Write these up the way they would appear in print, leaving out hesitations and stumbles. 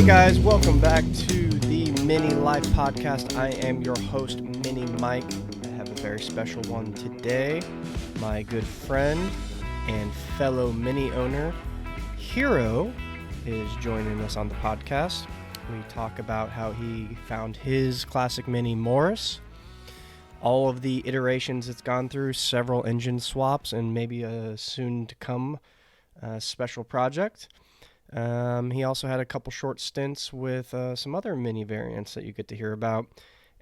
guys, welcome back to the Mini Life Podcast. I am your host, Mini Mike. I have a very special one today. My good friend and fellow Mini owner, Hero, is joining us on the podcast. We talk about how he found his classic Mini Morris, all of the iterations it's gone through, several engine swaps, and maybe a soon-to-come special project. He also had a couple short stints with some other Mini variants that you get to hear about,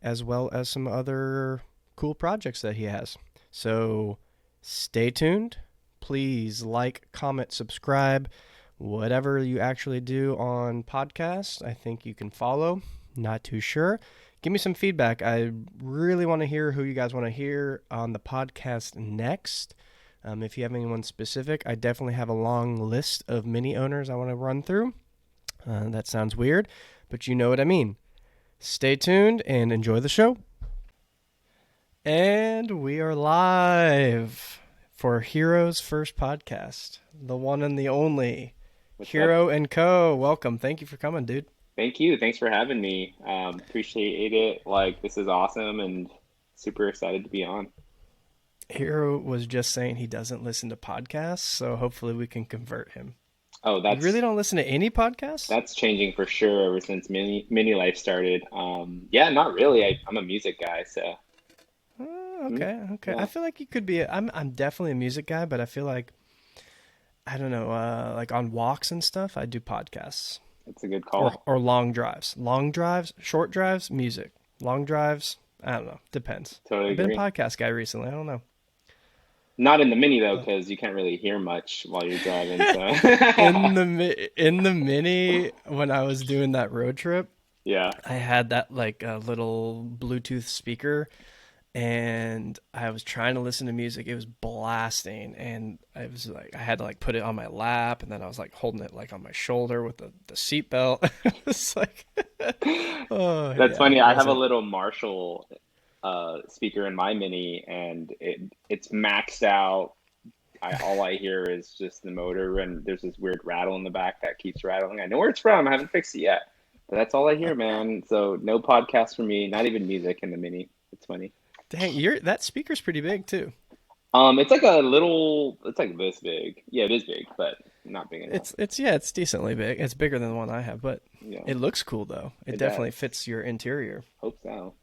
as well as some other cool projects that he has. So stay tuned. Please like, comment, subscribe, whatever you actually do on podcasts. I think you can follow. Not too sure. Give me some feedback. I really want to hear who you guys want to hear on the podcast next. If you have anyone specific, I definitely have a long list of Mini owners I want to run through. That sounds weird, but you know what I mean. Stay tuned and enjoy the show. And we are live for Hero's first podcast, the one and the only. What's Hero up? and Co. Welcome. Thank you for coming, dude. Thank you. Thanks for having me. Appreciate it. This is awesome and super excited to be on. Hero was just saying he doesn't listen to podcasts, so hopefully we can convert him. Oh, You really that's don't listen to any podcasts? that's changing for sure ever since Mini Life started. Yeah, not really. I'm a music guy, so Okay. I yeah, feel like you could be. I'm definitely a music guy, but I feel like I don't know. Like on walks and stuff, I do podcasts it's a good or call. or long drives. Long drives, short drives, music. Long drives, I don't know. Depends. Totally I've been a agree. podcast guy recently. I don't know. Not in the Mini though, But because you can't really hear much while you're driving. So in the mini when I was doing that road trip, yeah. I had that like little Bluetooth speaker and I was trying to listen to music. It was blasting, and I was like, I had to like put it on my lap, and then I was like holding it like on my shoulder with the seatbelt. It's like, oh That's yeah, funny. it I have a wasn't. little Marshall speaker in my Mini, and it's maxed out. All I hear is just the motor, and there's this weird rattle in the back that keeps rattling. I know where it's from. I haven't fixed it yet, but that's all I hear, man. So no podcast for me. Not even music in the Mini. It's funny. Dang, that speaker's pretty big too. It's like a little. It's like this big. Yeah, it is big, but not big enough. It's yeah, it's decently big. It's bigger than the one I have, but Yeah, it looks cool though. It it definitely does. fits your interior. Hope so.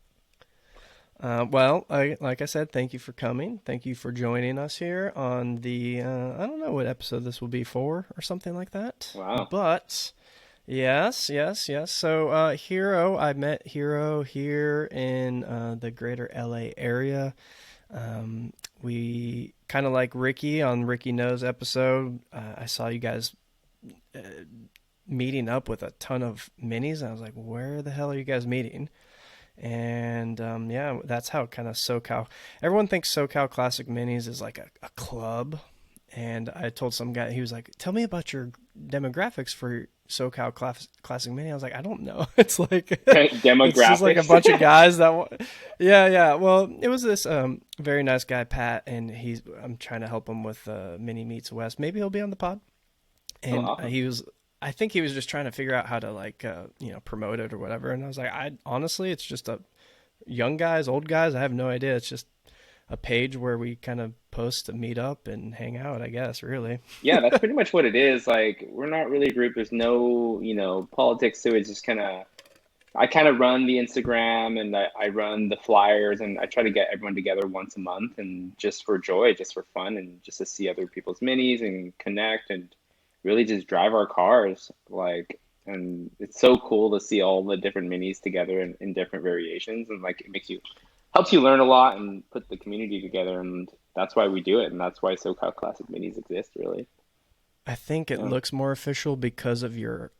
Well, like I said, thank you for coming. Thank you for joining us here on the, I don't know what episode this will be for or something like that. Wow. But yes. So, Hero, I met Hero here in the greater LA area. We kind of like Ricky on Ricky Knows episode. I saw you guys uh, meeting up with a ton of minis. And I was like, where the hell are you guys meeting? And yeah, that's how kind of SoCal. Everyone thinks SoCal Classic Minis is like a club. And I told some guy, he was like, "Tell me about your demographics for SoCal Classic Mini." I was like, "I don't know." It's like it's just like a Demographics. bunch of guys that. Yeah. Well, it was this very nice guy, Pat, and I'm trying to help him with Mini Meets West. Maybe he'll be on the pod. Oh, And awesome. I think he was just trying to figure out how to like promote it or whatever. And I was like, I honestly, it's just a young guys, old guys. I have no idea. It's just a page where we kind of post to meet up and hang out, I guess, really. Yeah, that's pretty much what it is. Like, we're not really a group. There's no, politics to it. It's just I kind of run the Instagram and I run the flyers and I try to get everyone together once a month and just for joy, just for fun and just to see other people's minis and connect and really just drive our cars. And it's so cool to see all the different minis together in different variations and like helps you learn a lot and put the community together. And that's why we do it. And that's why SoCal Classic Minis exist, really. I think it Yeah. looks more official because of your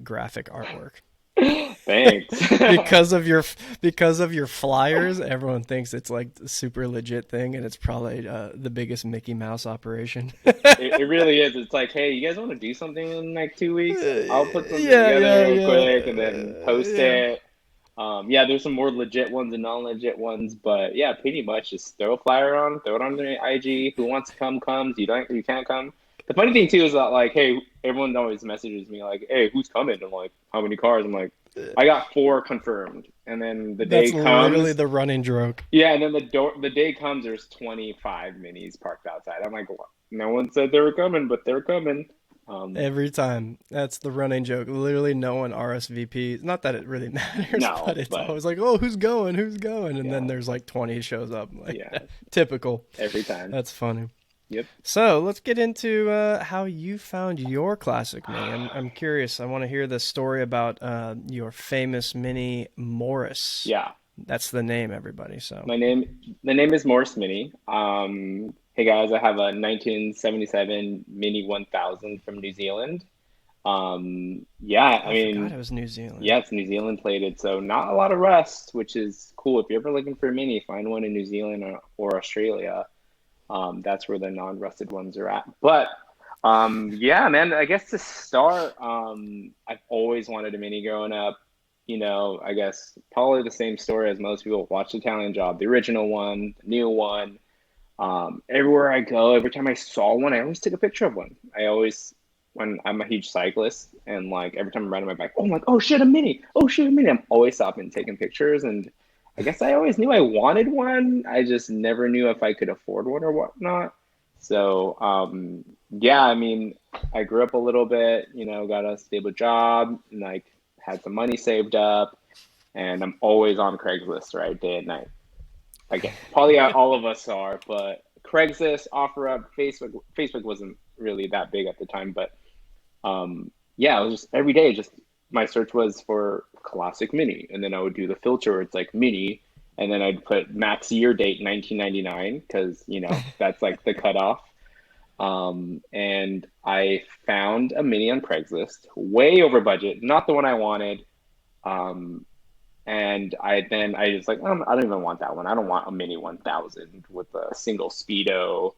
graphic artwork. Thanks. because of your because of your flyers, everyone thinks it's like a super legit thing, and it's probably the biggest Mickey Mouse operation. It really is. It's like, hey, you guys want to do something in like 2 weeks? I'll put something Yeah, together yeah, real yeah, quick and then post yeah. it. Yeah, there's some more legit ones and non-legit ones, but yeah, pretty much just throw a flyer on, throw it on the IG. Who wants to come comes. You can't come. The funny thing too is that like, hey, everyone always messages me like, hey, who's coming? I'm like, how many cars? I'm like, I got 4 confirmed, and then the That's day literally comes, the running joke. yeah, and then the day comes, there's 25 minis parked outside. I'm like, what? No one said they were coming, but they're coming. Um, Every time. That's the running joke. Literally no one RSVP. Not that it really matters, but no, it's but always like, oh, who's going? Who's going? And then yeah, there's like 20 shows up. Like yeah, typical. every time. That's funny. Yep. So let's get into how you found your classic mini. I'm curious. I want to hear the story about your famous mini Morris. Yeah. That's the name, everybody. So The name is Morse Mini. Hey guys, I have a 1977 Mini 1000 from New Zealand. Yeah, oh, I I forgot mean, it was New Zealand. yeah, it's New Zealand plated, so not a lot of rust, which is cool. If you're ever looking for a Mini, find one in New Zealand or Australia. That's where the non-rusted ones are at. But yeah, man, I guess to start, I've always wanted a Mini growing up. I guess probably the same story as most people. Watch the Italian Job, the original one, the new one. Everywhere I go, every time I saw one, I always took a picture of one. When I'm a huge cyclist, and like every time I'm riding my bike, oh, I'm like, oh shit, a Mini, oh shit, a Mini. I'm always stopping and taking pictures, and I guess I always knew I wanted one. I just never knew if I could afford one or whatnot. So, yeah, I mean, I grew up a little bit, got a stable job, and like had some money saved up, and I'm always on Craigslist, right, day and night. Like probably all of us are, but Craigslist, OfferUp, Facebook. Facebook wasn't really that big at the time, but yeah, it was just every day. Just my search was for classic mini, and then I would do the filter where it's like mini, and then I'd put max year date 1999 because that's like the cutoff. And I found a mini on Craigslist, way over budget, not the one I wanted. Um, and I just like, I don't even want that one. I don't want a mini 1000 with a single speedo.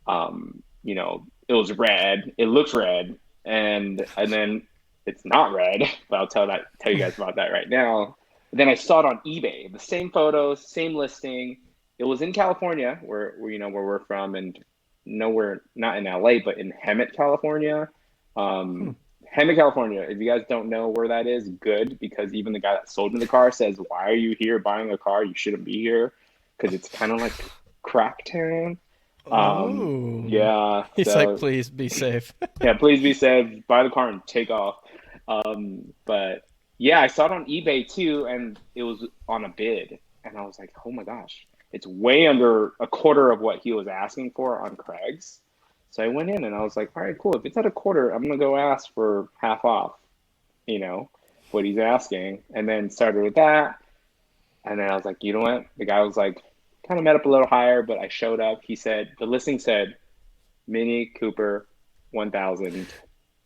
It was red. It looks red, and then it's not red. But I'll tell you guys about that right now. But then I saw it on eBay. The same photos, same listing. It was in California, where we're from, and nowhere not in LA, but in Hemet, California. Hmm. Um, Hemet, California. If you guys don't know where that is, good, because even the guy that sold me the car says, "Why are you here buying a car? You shouldn't be here," because it's kind of like crack town. Oh. Yeah. He's like, So please be safe. yeah, please be safe. Buy the car and take off. But yeah, I saw it on eBay too, and it was on a bid, and I was like, oh my gosh, it's way under a quarter of what he was asking for on Craig's. So I went in and I was like, all right, cool. If it's at a quarter, I'm gonna go ask for half off, you know, what he's asking, and then started with that. And then I was like, you know what? The guy was like, kind of met up a little higher, but I showed up. The listing said Mini Cooper 1000,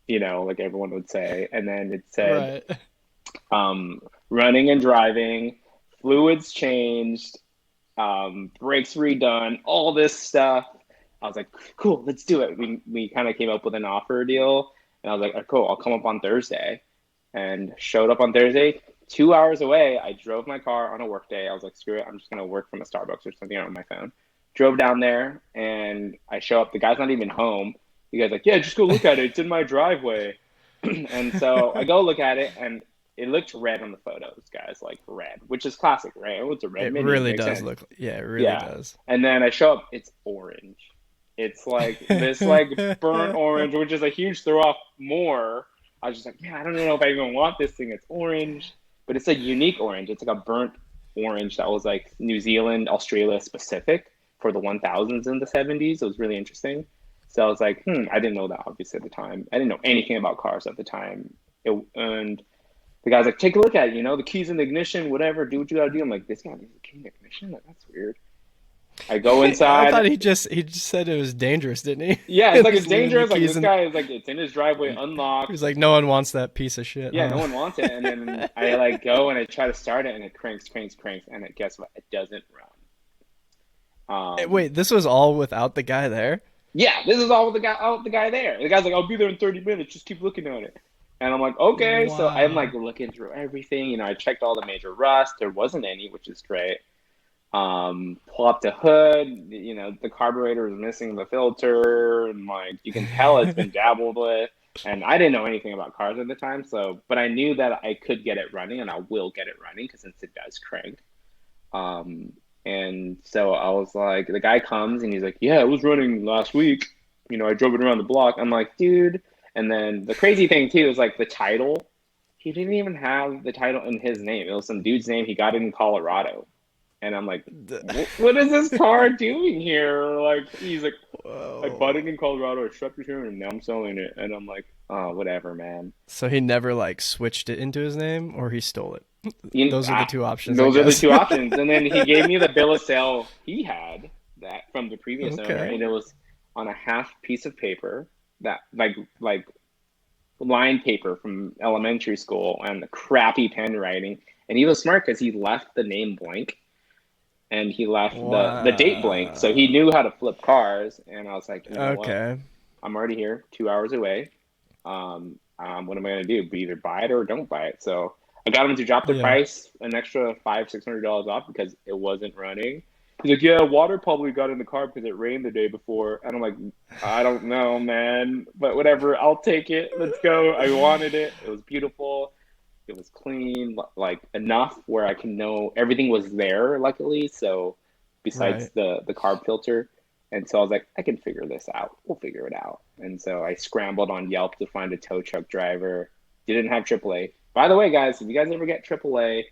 like everyone would say. And then it said Right. running and driving, fluids changed, brakes redone, all this stuff. I was like, cool, let's do it. We kind of came up with an offer deal. And I was like, oh, cool, I'll come up on Thursday. And showed up on Thursday, 2 hours away. I drove my car on a work day. I was like, screw it, I'm just going to work from a Starbucks or something on my phone. Drove down there and I show up. The guy's not even home. The guy's like, yeah, just go look at it. It's in my driveway. And so I go look at it and it looked red on the photos, guys, like red, which is classic, right? Oh, it's a red It mini. It really makes does sense. look, yeah, it really Yeah. does. And then I show up, it's orange. It's like this like burnt orange, which is a huge throw off more. I was just like, yeah, I don't know if I even want this thing. It's orange, but it's a unique orange. It's like a burnt orange that was like New Zealand, Australia specific for the 1000s in the 70s. It was really interesting. So I was like, I didn't know that obviously at the time. I didn't know anything about cars at the time. And the guy's like, take a look at it, the keys in the ignition, whatever, do what you gotta do. I'm like, this guy needs a key in the ignition? Like, that's weird. I go I inside. thought he just said it was dangerous, didn't he? Yeah, it's It like was it's literally dangerous. Like keys this and guy is like it's in his driveway, he unlocked. was like, no one wants that piece of shit, Yeah, no huh? one wants it. And then I like go and I try to start it, and it cranks, cranks, cranks, and guess what? It doesn't run. Wait, this was all without the guy there? Yeah, this is all with the guy there. The guy's like, I'll be there in 30 minutes. Just keep looking at it. And I'm like, okay. So I'm like Wow. looking through everything. I checked all the major rust. There wasn't any, which is great. Pull up the hood, the carburetor is missing the filter, and like you can tell it's been dabbled with. And I didn't know anything about cars at the time, but I knew that I could get it running, and I will get it running because since it does crank. Um, and so I was like, the guy comes and he's like, yeah, it was running last week. I drove it around the block. I'm like, dude. And then the crazy thing too is like the title. He didn't even have the title in his name. It was some dude's name. He got it in Colorado. And I'm like, what is this car doing here? Like, he's like, I bought it in Colorado. I strapped it here, and now I'm selling it. And I'm like, oh, whatever, man. So he never like switched it into his name, or he stole it. Those are the two options. Those are the two options. And then he gave me the bill of sale he had that from the previous owner, and it was on a half piece of paper that like line paper from elementary school and crappy pen writing. And he was smart because he left the name blank. And he left the date blank, so he knew how to flip cars. And I was like, you know what? I'm already here, 2 hours away. What am I gonna do? Either buy it or don't buy it. So I got him to drop the price an extra $500-$600 off because it wasn't running. He's like, yeah, water probably got in the car because it rained the day before. And I'm like, I don't know, man, but whatever. I'll take it. Let's go. I wanted it. It was beautiful. It was clean, like enough where I can know everything was there, luckily. So besides the carb filter. And so I was like, I can figure this out. We'll figure it out. And so I scrambled on Yelp to find a tow truck driver. Didn't have AAA. By the way, guys, if you guys ever get AAA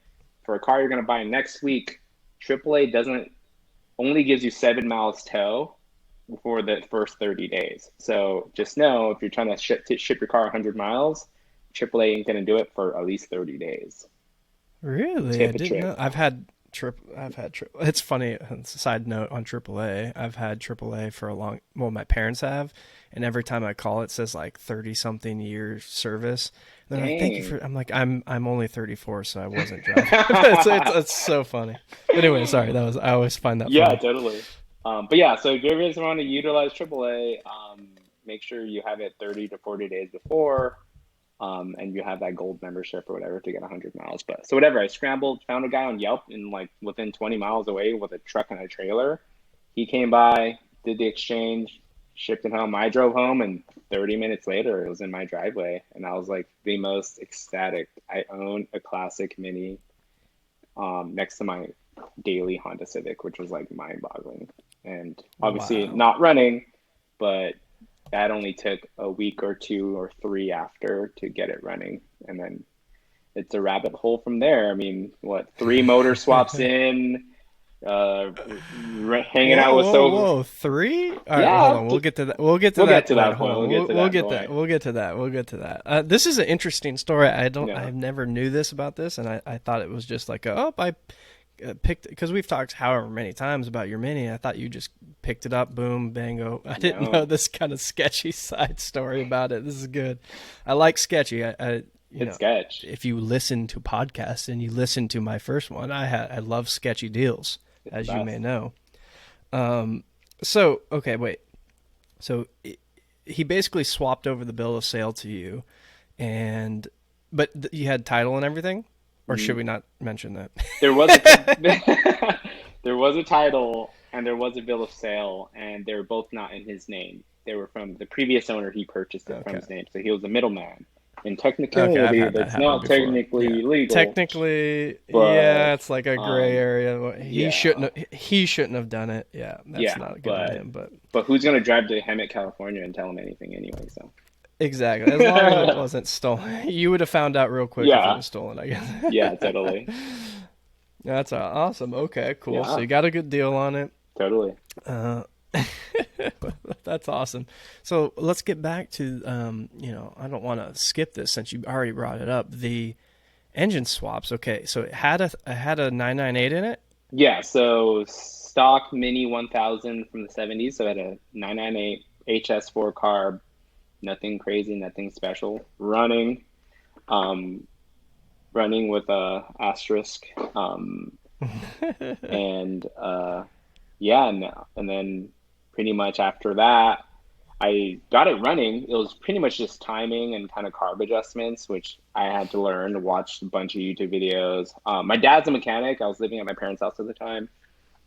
for a car you're going to buy next week, AAA only gives you 7 miles tow for the first 30 days. So just know if you're trying to ship your car 100 miles, AAA ain't gonna do it for at least 30 days. Really? I didn't know. I've had it's funny, side note on AAA. I've had AAA for a long, well, my parents have, and every time I call it says like 30 something year service. And they're like, thank you for, I'm like, I'm only 34, so I wasn't driving. it's so funny. But anyway, sorry, I always find that funny. Yeah, totally. But yeah, so if you guys want to utilize AAA, make sure you have it 30 to 40 days before. And you have that gold membership or whatever to get 100 miles. But so whatever, I scrambled, found a guy on Yelp in like within 20 miles away with a truck and a trailer. He came by, did the exchange, shipped it home. I drove home, and 30 minutes later, it was in my driveway. And I was like the most ecstatic. I own a classic Mini next to my daily Honda Civic, which was like mind-boggling. And obviously not running, but that only took a week or 2 or 3 after to get it running. And then it's a rabbit hole from there. I mean, 3 motor swaps in, hanging out with Whoa, 3? All right, yeah, hold on. We'll get to that. We'll get to that. We'll get to that. This is an interesting story. I never knew this about this, and I thought it was just like, I picked, because we've talked however many times about your Mini. I thought you just picked it up, boom, bango. I didn't know this kind of sketchy side story about it. This is good. I like sketchy. It's sketch. If you listen to podcasts and you listen to my first one, I love sketchy deals, as you may know. So okay, wait. So he basically swapped over the bill of sale to you, but you had title and everything. Or should we not mention that? There was there was a title and there was a bill of sale, and they were both not in his name. They were from the previous owner. He purchased it from his name, so he was a middleman. In technicality, that's not technically legal. Technically, it's like a gray area. He shouldn't have done it. Yeah, that's not good on him. But who's gonna drive to Hemet, California, and tell him anything anyway? So. Exactly. As long as it wasn't stolen. You would have found out real quick if it was stolen, I guess. Yeah, totally. That's awesome. Okay, cool. Yeah. So you got a good deal on it. Totally. That's awesome. So let's get back to, I don't want to skip this since you already brought it up. The engine swaps. Okay, so it had a 998 in it? Yeah, so stock Mini 1000 from the 70s. So it had a 998 HS4 carb. Nothing crazy, nothing special. Running with a asterisk, and then pretty much after that, I got it running. It was pretty much just timing and kind of carb adjustments, which I had to learn to watch a bunch of YouTube videos. My dad's a mechanic. I was living at my parents' house at the time.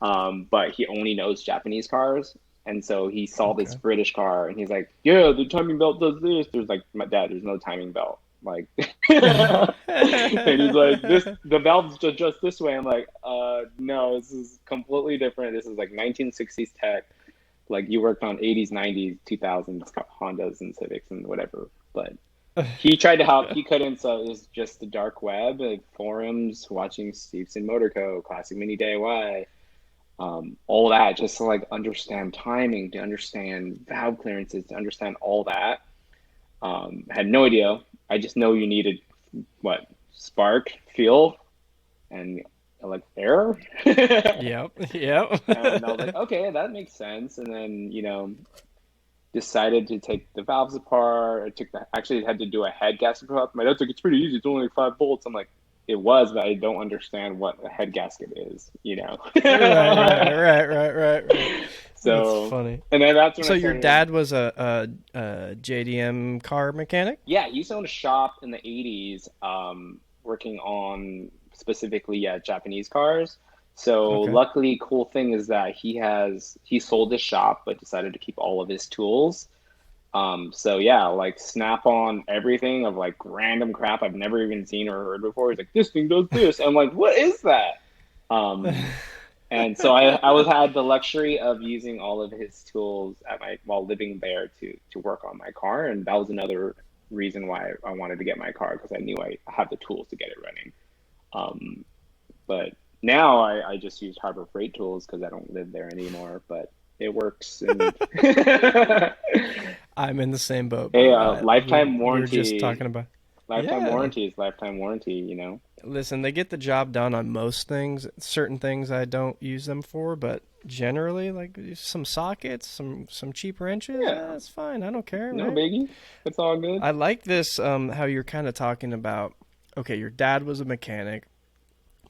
But he only knows Japanese cars. And so he saw this Okay. British car and he's like, yeah, the timing belt does this. There's like, my dad, there's no timing belt. Like, and he's like, the valves adjust this way. I'm like, no, this is completely different. This is like 1960s tech. Like you worked on 80s, 90s, 2000s Hondas and Civics and whatever. But he tried to help. He couldn't. So it was just the dark web, like forums, watching Steveson Motor Co., Classic Mini DIY, all that, just to like understand timing, to understand valve clearances, to understand all that. Had no idea. I just know you needed what, spark, fuel, and like air. Yep. Yep. And I was like, okay, that makes sense. And then, decided to take the valves apart. I took the actually had to do a head gasket apart. My dad's like, it's pretty easy. It's only like 5 bolts. I'm like, it was, but I don't understand what a head gasket is. Right. That's So, funny. and then that's when So I your started. dad was a JDM car mechanic? Yeah, he used to own a shop in the 80s, working on specifically, yeah, Japanese cars. So Okay. luckily, cool thing is that he sold his shop, but decided to keep all of his tools. So yeah, like snap on everything of like random crap I've never even seen or heard before. He's like, this thing does this. I'm like, what is that? Um, and so I was had the luxury of using all of his tools at my while living there to work on my car, and that was another reason why I wanted to get my car because I knew I had the tools to get it running. Um, but now I just use Harbor Freight tools because I don't live there anymore, but it works. And I'm in the same boat, hey, brother. lifetime We were just warranty, talking about. lifetime Yeah. warranty is lifetime warranty. Listen, they get the job done on most things. Certain things I don't use them for, but generally, like some sockets, some cheap wrenches, Yeah, it's fine. I don't care, no right? biggie. It's all good. I like this. How you're kind of talking about. Okay, your dad was a mechanic,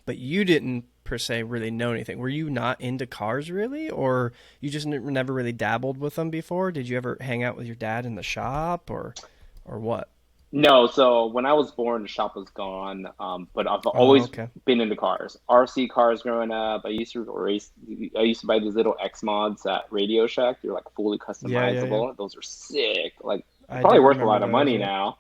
but you didn't per se really know anything. Were you not into cars really, or you just never really dabbled with them before? Did you ever hang out with your dad in the shop, or what? No, so when I was born, the shop was gone. But I've Oh, always okay. been into cars. RC cars growing up. I used to race. I used to buy these little X mods at Radio Shack. They're like fully Yeah. customizable. Those are sick. Like I probably do worth a remember lot of those. money Yeah, now.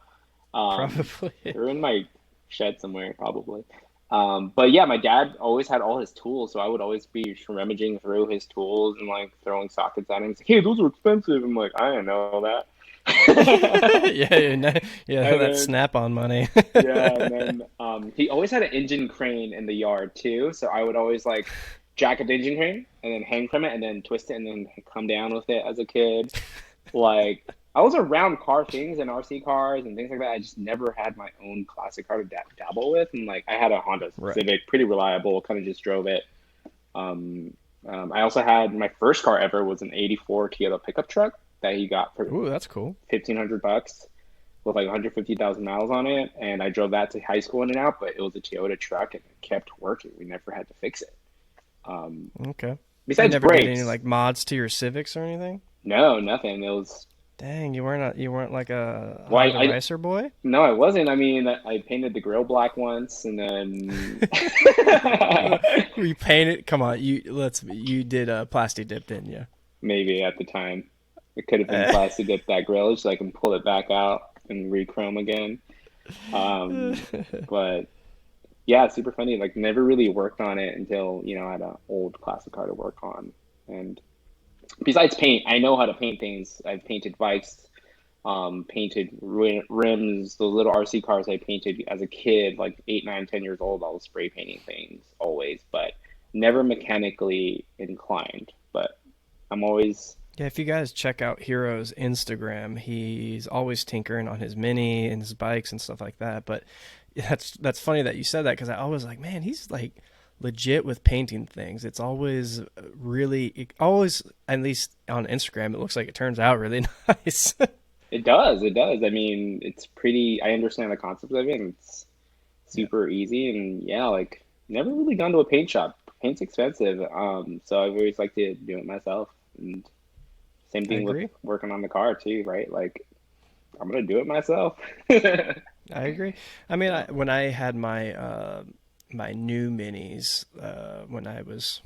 Um, probably. they're in my shed somewhere probably. But yeah, my dad always had all his tools, so I would always be rummaging through his tools and like throwing sockets at him. He's like, "Hey, those are expensive." I'm like, "I didn't know that." Yeah, And that then snap-on money. yeah, and then he always had an engine crane in the yard too. So I would always like jack up the engine crane and then hang from it and then twist it and then come down with it as a kid. Like I was around car things and RC cars and things like that. I just never had my own classic car to dabble with. And like I had a Honda Right. Civic, pretty reliable, kind of just drove it. Um, I also had my first car ever was an '84 Toyota pickup truck that he got for Ooh, that's cool. 1,500 bucks with like 150,000 miles on it, and I drove that to high school in and out. But it was a Toyota truck, and it kept working. We never had to fix it. Um, Okay. You Besides never did any brakes, like mods to your Civics or anything? no, nothing. It was Dang, you weren't like a why Honda I Racer boy? no, I wasn't. I mean, I painted the grill black once, and then You painted? Come on, you did a plastic dip, didn't you? maybe at the time it could have been plastic dip that grill so I can pull it back out and re-chrome again. But yeah, super funny. Like never really worked on it until I had an old classic car to work on. And besides paint, I know how to paint things. I've painted bikes, painted rims, those little RC cars I painted as a kid, like 8, 9, 10 years old. I was spray painting things always, but never mechanically inclined. But I'm always, Yeah, if you guys check out Hero's Instagram, he's always tinkering on his Mini and his bikes and stuff like that. But that's funny that you said that because I always like, man, he's like legit with painting things. It's always really, it always at least on Instagram, it looks like it turns out really nice. it does, it does. I mean, it's pretty, I understand the concept of it, and it's Yeah, super easy. And yeah, like never really gone to a paint shop. Paint's expensive. So I've always liked to do it myself. And same I thing with agree. working on the car too, right? Like I'm gonna do it myself. I agree. I mean, when I had my my new minis when I was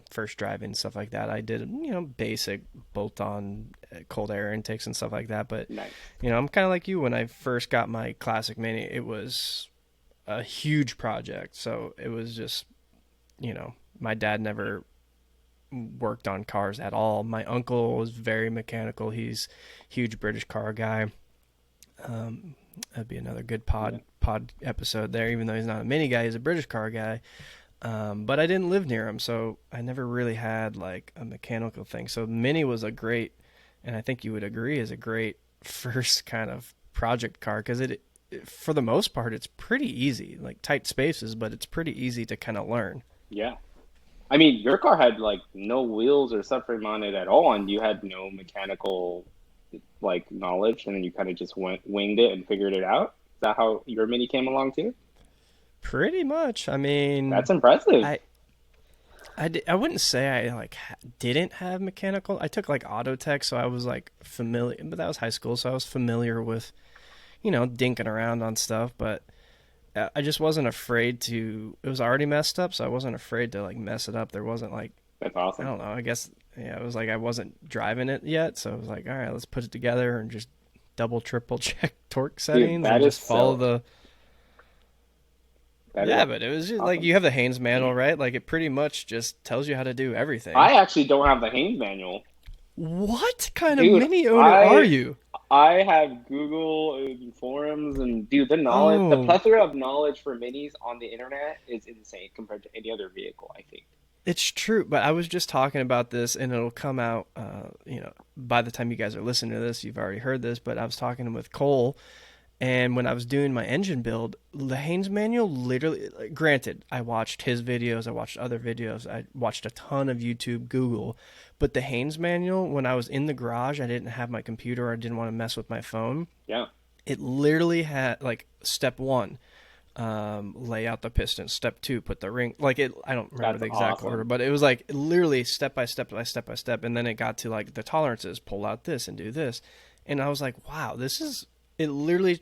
first driving, stuff like that. I did, basic bolt-on cold air intakes and stuff like that. But, Nice. I'm kind of like you. When I first got my Classic Mini, it was a huge project. So it was just, my dad never worked on cars at all. My uncle was very mechanical. He's a huge British car guy. That'd be another good Yeah. pod episode there. Even though he's not a mini guy, he's a British car guy. But I didn't live near him, so I never really had like a mechanical thing. So Mini was a great, and I think you would agree, is a great first kind of project car because for the most part, it's pretty easy, like tight spaces, but it's pretty easy to kind of learn. Yeah. I mean, your car had like no wheels or subframe on it at all, and you had no mechanical like knowledge, and then you kind of just winged it and figured it out. Is that how your Mini came along too? Pretty much. I mean, That's impressive. I I wouldn't say I like didn't have mechanical. I took like auto tech, so I was like familiar, but that was high school, so I was familiar with dinking around on stuff. But I just wasn't afraid to. It was already messed up, so I wasn't afraid to like mess it up. There wasn't like That's I awesome. don't know. I guess yeah, it was like I wasn't driving it yet, so I was like, all right, let's put it together and just double, triple check torque Dude, settings that and is just follow so the. that is Yeah, but it was just like awesome. you have the Haynes manual, right? Like it pretty much just tells you how to do everything. I actually don't have the Haynes manual. What kind of Dude, mini owner are I you? I have Google and forums and dude, the Oh, plethora of knowledge for minis on the internet is insane compared to any other vehicle, I think. it's true. But I was just talking about this, and it'll come out. By the time you guys are listening to this, you've already heard this. But I was talking with Cole, and when I was doing my engine build, the Haynes manual literally. Like, granted, I watched his videos, I watched other videos, I watched a ton of YouTube, Google. But the Haynes manual, when I was in the garage, I didn't have my computer, or I didn't want to mess with my phone. Yeah, It literally had like step one, lay out the piston. Step two, put the ring. Like it, I don't remember that's the exact order, awesome. but it was like literally step by step by step by step. And then it got to like the tolerances, pull out this and do this. And I was like, wow, this is it. Literally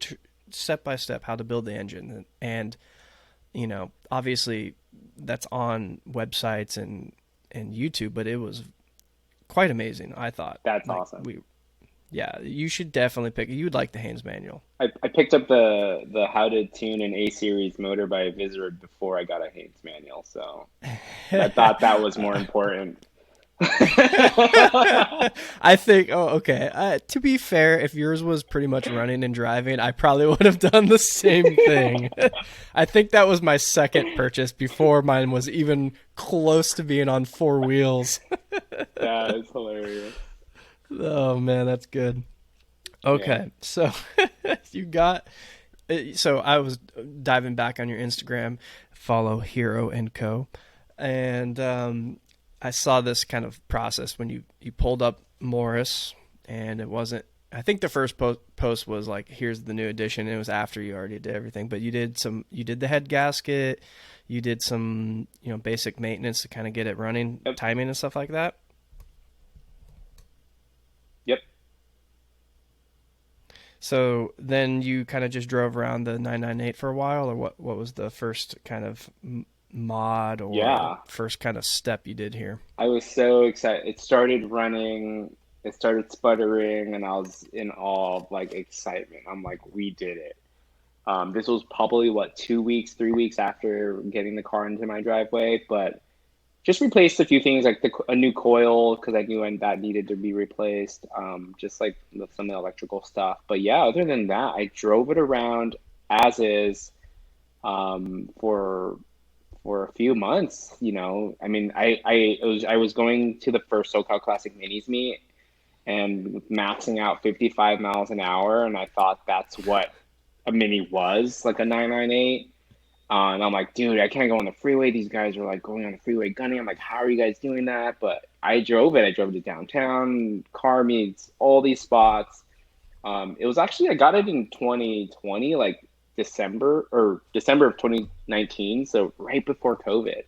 step by step how to build the engine. And obviously that's on websites and YouTube, but it was quite amazing. I thought That's like awesome. we. Yeah, you should definitely pick. You'd like the Haynes manual. I picked up the How to Tune an A Series motor by Vizard before I got a Haynes manual, so I thought that was more important. I think. Oh, okay. To be fair, if yours was pretty much running and driving, I probably would have done the same thing. I think that was my second purchase before mine was even close to being on four wheels. That is hilarious. Oh man, that's good. Yeah. Okay, so you got. So I was diving back on your Instagram, follow Hero and Co, and I saw this kind of process when you pulled up Morris, and it wasn't. I think the first post was like, "Here's the new edition." And it was after you already did everything, but you did the head gasket, you did some basic maintenance to kind of get it running, Yep. timing and stuff like that. Yep. So then you kind of just drove around the 998 for a while, or what was the first kind of mod or Yeah. first kind of step you did here? I was so excited. It started running, it started sputtering, and I was in awe of like excitement. I'm like, we did it. This was probably what, 2 weeks, 3 weeks after getting the car into my driveway, but just replaced a few things like a new coil because I knew that needed to be replaced. Just like some of the electrical stuff. But yeah, other than that, I drove it around as is for a few months. I mean, I was going to the first SoCal Classic Minis meet and maxing out 55 miles an hour, and I thought that's what a mini was, like a 998. And I'm like, dude, I can't go on the freeway. These guys are like going on the freeway gunning. I'm like, how are you guys doing that? But I drove it. I drove to downtown, car meets, all these spots. It was actually, I got it in 2020, like December of 2019. So right before COVID.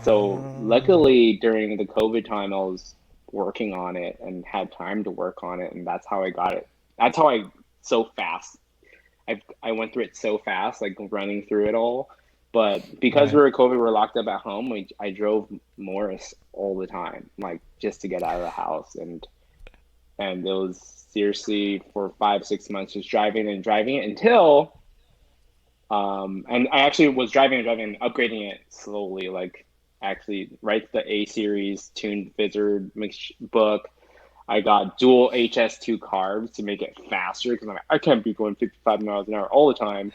So Oh, luckily during the COVID time, I was working on it and had time to work on it. And that's how I got it. That's how so fast. I went through it so fast, like running through it all. But because we Right. were COVID, we were locked up at home. I drove Morris all the time, like just to get out of the house, and it was seriously for 5 6 months just driving and driving it until and I actually was driving and upgrading it slowly, like actually write the A series tuned Fizzard mix book. I got dual HS2 carbs to make it faster because I'm like, I can't be going 55 miles an hour all the time.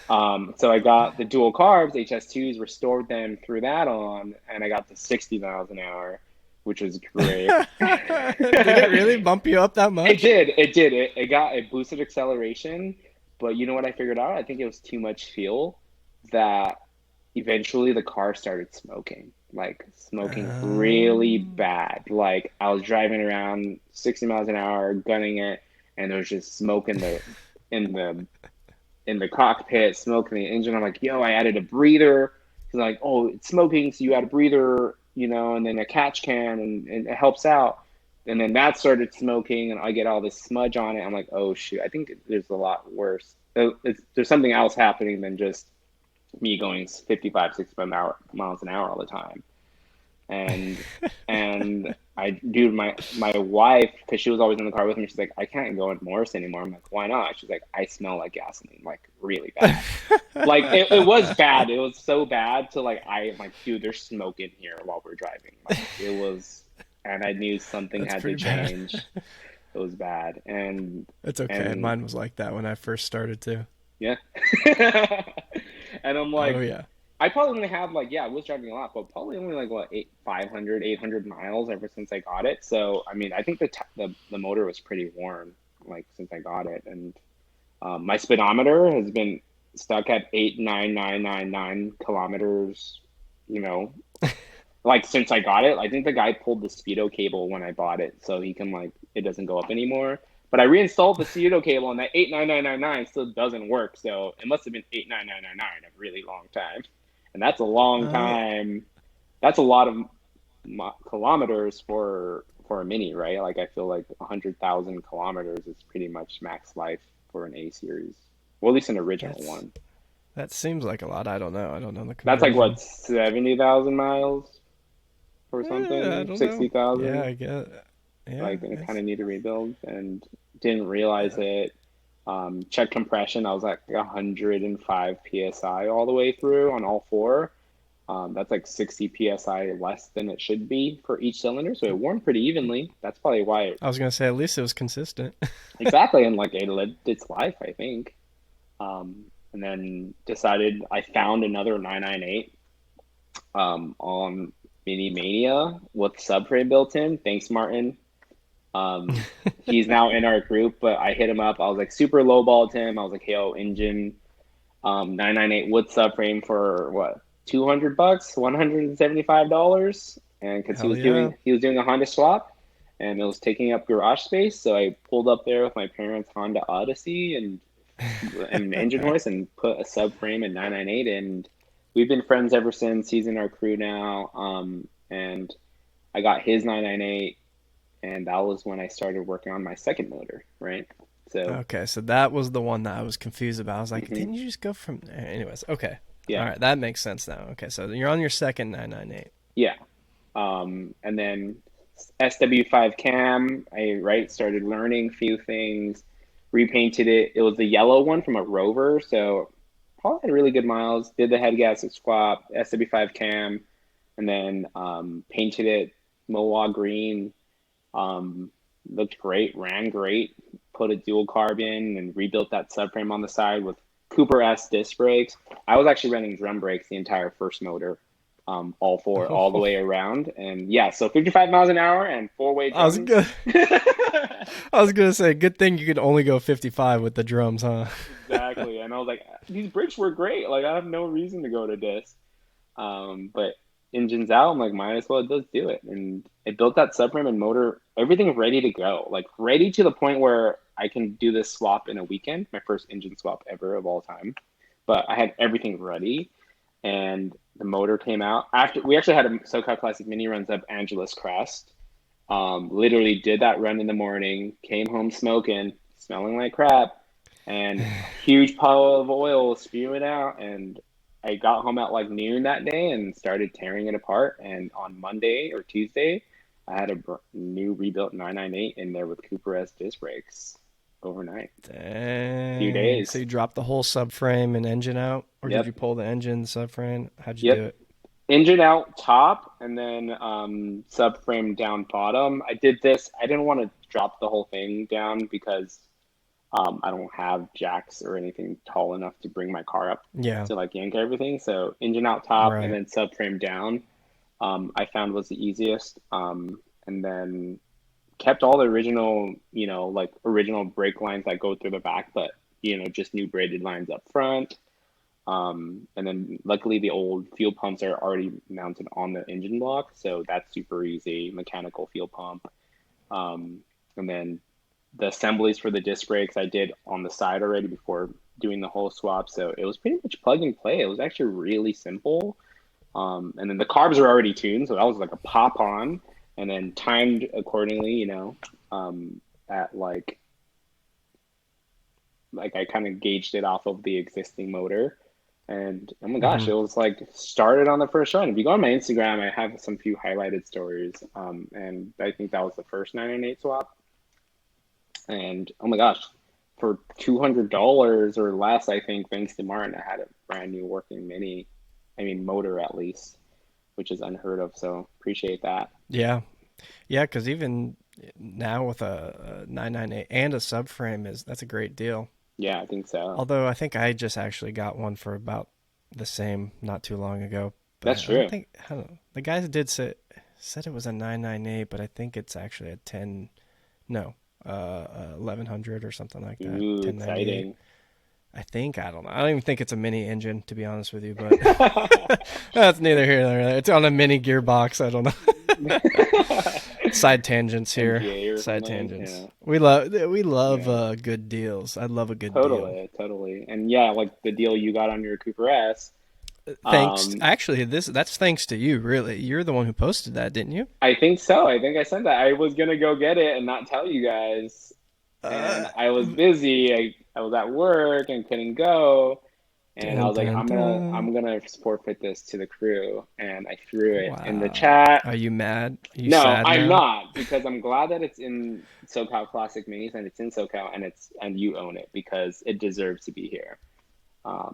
So I got the dual carbs, HS2s, restored them, threw that on, and I got to 60 miles an hour, which was great. Did it really bump you up that It much? did. It did. It boosted acceleration, but you know what I figured out? I think it was too much fuel that eventually the car started smoking. Like smoking really Um, bad. Like I was driving around 60 miles an hour, gunning it, and there was just smoke in the in the cockpit, smoking the engine. I'm like, yo, I added a breather. He's like, oh, it's smoking, so you add a breather, and then a catch can, and it helps out. And then that started smoking, and I get all this smudge on it. I'm like, oh shoot, I think there's a lot worse. There's something else happening than just me going 55, 65 miles an hour all the time. And dude, my wife, because she was always in the car with me, she's like, I can't go in Morris anymore. I'm like, why not? She's like, I smell like gasoline, like really bad. Like it was bad. It was so bad to like I'm like, dude, there's smoke in here while we're driving. Like it was, and I knew something that's had to pretty bad. change. It was bad, It's okay. and Mine was like that when I first started too. yeah. And I'm Oh like, yeah. I probably only have like, yeah, I was driving a lot, but probably only like what 800 miles ever since I got it. So I mean, I think the motor was pretty worn like since I got it, and my speedometer has been stuck at 89999 kilometers. You know, like since I got it. I think the guy pulled the speedo cable when I bought it, so he can like it doesn't go up anymore. But I reinstalled the speedo cable, and that 89999 still doesn't work. So it must have been 89999 a really long time, and that's a long Oh, time. That's a lot of kilometers for a mini, right? Like I feel like 100,000 kilometers is pretty much max life for an A series, well at least an original that's one. that seems like a lot. I don't know. I don't know the That's like what conversion. 70,000 miles or I something, don't know. Yeah, 60,000. I get. Yeah, Like and it kind it's of need to rebuild and didn't realize yeah. it. Check compression, I was like 105 psi all the way through on all four. That's like 60 psi less than it should be for each cylinder, so it warmed pretty evenly. That's probably why I was gonna say at least it was consistent. exactly, and like it lived its life, I think. And then decided I found another 998 on Mini Mania with subframe built in. Thanks, Martin. He's now in our group, but I hit him up. I was like super lowballed him. I was like, "Hey, yo, engine, 998 wood subframe for what, $200, $175," and because he Hell was yeah. doing a Honda swap, and it was taking up garage space, so I pulled up there with my parents' Honda Odyssey and an engine hoist and put a subframe in 998, and we've been friends ever since. He's in our crew now, and I got his 998, and that was when I started working on my second motor, right? So, Okay, so that was the one that I was confused about. I was like, mhm, didn't you just go from there? Anyways, okay. All yeah, right, that makes sense now. Okay, so you're on your second 998. yeah. And then SW5 cam, I right started learning a few things, repainted it. It was the yellow one from a Rover, so probably had really good miles. Did the head gasket swap, SW5 cam, and then painted it Mohawk green. Um, Looked great, ran great. Put a dual carb in and rebuilt that subframe on the side with Cooper S disc brakes. I was actually running drum brakes the entire first motor, all four, all the Oh, way around. And yeah, so 55 miles an hour and four-way I was drums. good. I was gonna say, good thing you could only go 55 with the drums, huh? Exactly. And I was like, these brakes were great. Like I have no reason to go to disc. But engines out, I'm like, might as well just do it. And it built that subframe and motor, everything ready to go, like ready to the point where I can do this swap in a weekend, my first engine swap ever of all time. But I had everything ready, and the motor came out after we actually had a SoCal Classic mini runs up Angeles Crest. Literally did that run in the morning, came home smoking, smelling like crap, and huge pile of oil spewing out, and I got home at like noon that day and started tearing it apart. And on Monday or Tuesday, I had a new rebuilt 998 in there with Cooper S disc brakes overnight. Few Dang. So days. you dropped the whole subframe and engine out, or did you Yep. pull the engine, subframe? How'd you do Yep. it? Engine out top and then subframe down bottom. I did this. I didn't want to drop the whole thing down because I don't have jacks or anything tall enough to bring my car up Yeah. to like yank everything. So engine out top and Right. then subframe down. I found was the easiest. And then kept all the original, like original brake lines that go through the back, but just new braided lines up front. And then luckily the old fuel pumps are already mounted on the engine block, so that's super easy. Mechanical fuel pump. And then the assemblies for the disc brakes I did on the side already before doing the whole swap. So it was pretty much plug and play. It was actually really simple. And then the carbs are already tuned, so that was like a pop on and then timed accordingly, at like I kind of gauged it off of the existing motor. And oh my gosh, Mm-hmm. it was like started on the first run. If you go on my Instagram, I have some few highlighted stories. And I think that was the first 998 swap. And oh my gosh, for $200 or less, I think, thanks to Martin, I had a brand new working motor at least, which is unheard of. So appreciate that. Yeah. Yeah, because even now with a 998 and a subframe that's a great deal. Yeah, I think so. Although I think I just actually got one for about the same not too long ago. That's But true. I don't know. The guys did said it was a 998, but I think it's actually a 10, no, 1100 or something like that. Ooh, 1098. exciting. I don't know. I don't even think it's a mini engine, to be honest with you, but that's neither here nor there. It's on a mini gearbox. I don't know. Side tangents here. MGA or Side something. tangents. Yeah. We love Yeah. good deals. I love a good deal. Totally, totally. And yeah, like the deal you got on your Cooper S. Thanks. Um, Actually, that's thanks to you. Really, you're the one who posted that, didn't you? I think so. I think I said that. I was gonna go get it and not tell you guys. And Uh, I was busy. I was at work and couldn't go. And I dun, was like, dun, dun. I'm gonna forfeit this to the crew. And I threw it in the Wow. chat. Are you mad? Are you No, sad I'm now? not because I'm glad that it's in SoCal Classic Minis and it's in SoCal and you own it because it deserves to be here.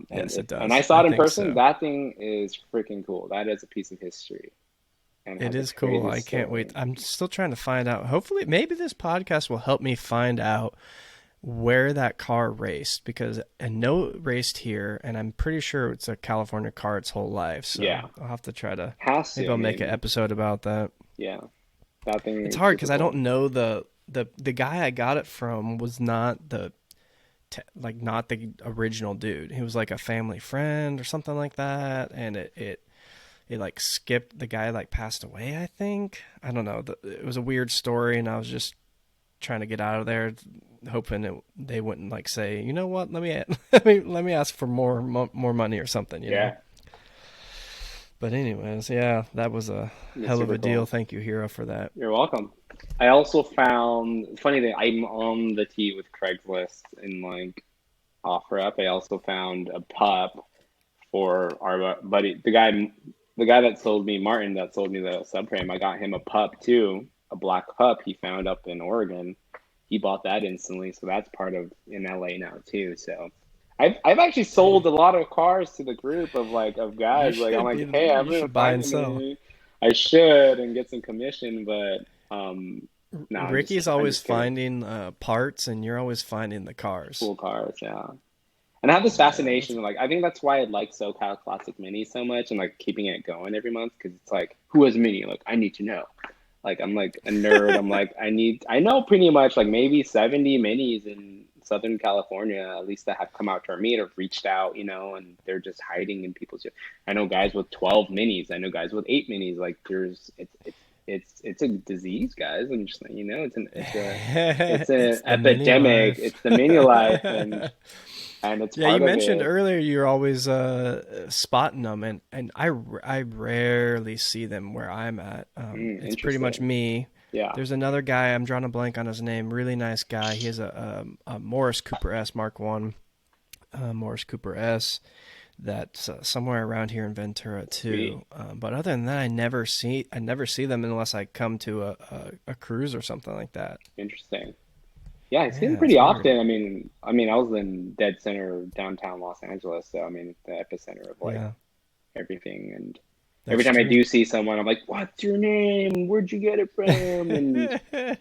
Yes, it And I does. saw I it in think person. so. That thing is freaking cool. That is a piece of history and It has a is cool. crazy I can't wait. story. I'm still trying to find out. Hopefully, maybe this podcast will help me find out where that car raced because I know it raced here, and I'm pretty sure it's a California car its whole life. So Yeah, I'll have to try to. has to. Maybe I I'll make an mean, episode about that. yeah, that thing It's is hard super because I don't cool. know the guy I got it from was not not the original dude. He was like a family friend or something like that, and it like skipped. The guy like passed away, I think. I don't know. It was a weird story, and I was just trying to get out of there, hoping they wouldn't like say, you know what, let me let me ask for more money or something, you know. Yeah, But anyways, yeah, that was a it's hell of super a deal. cool. Thank you, Hero, for that. You're welcome. I also found funny that I'm on the tee with Craigslist and like OfferUp. I also found a pup for our buddy, the guy that sold me Martin that sold me the subframe. I got him a pup too, a black pup he found up in Oregon. He bought that instantly, so that's part of in LA now too. So I've actually sold Hey, a lot of cars to the group of you guys. Like I'm should like, hey, I'm you gonna should buy find and sell. any. I should and get some commission, but no, Ricky's I'm always just kidding. finding parts, and you're always finding the cars. Cool cars, yeah. And I have this Yeah, that's fascination, like I think that's why I like SoCal Classic Mini so much, and like keeping it going every month because it's like, who has a mini? Like I need to know. Like I'm like a nerd. I'm like I know pretty much like maybe 70 minis in Southern California, at least that have come out to our meet or reached out, and they're just hiding in people's. I know guys with 12 minis. I know guys with 8 minis. Like it's a disease, guys. I'm just it's an it's the mini epidemic. life. It's the mini life, and it's Yeah, you part of mentioned it. earlier you're always spotting them, and I rarely see them where I'm at. It's pretty much Interesting. me. Yeah. There's another guy, I'm drawing a blank on his name, really nice guy. He has a Morris Cooper S Mark 1, Morris Cooper S. that's somewhere around here in Ventura Sweet. too. But other than that, I never see them unless I come to a cruise or something like that. Interesting. Yeah, I see them Yeah, pretty it's weird. often. I was in dead center of downtown Los Angeles, so I mean, the epicenter of like Yeah, everything. And every that's time I true. do see someone, I'm like, "What's your name? Where'd you get it from?"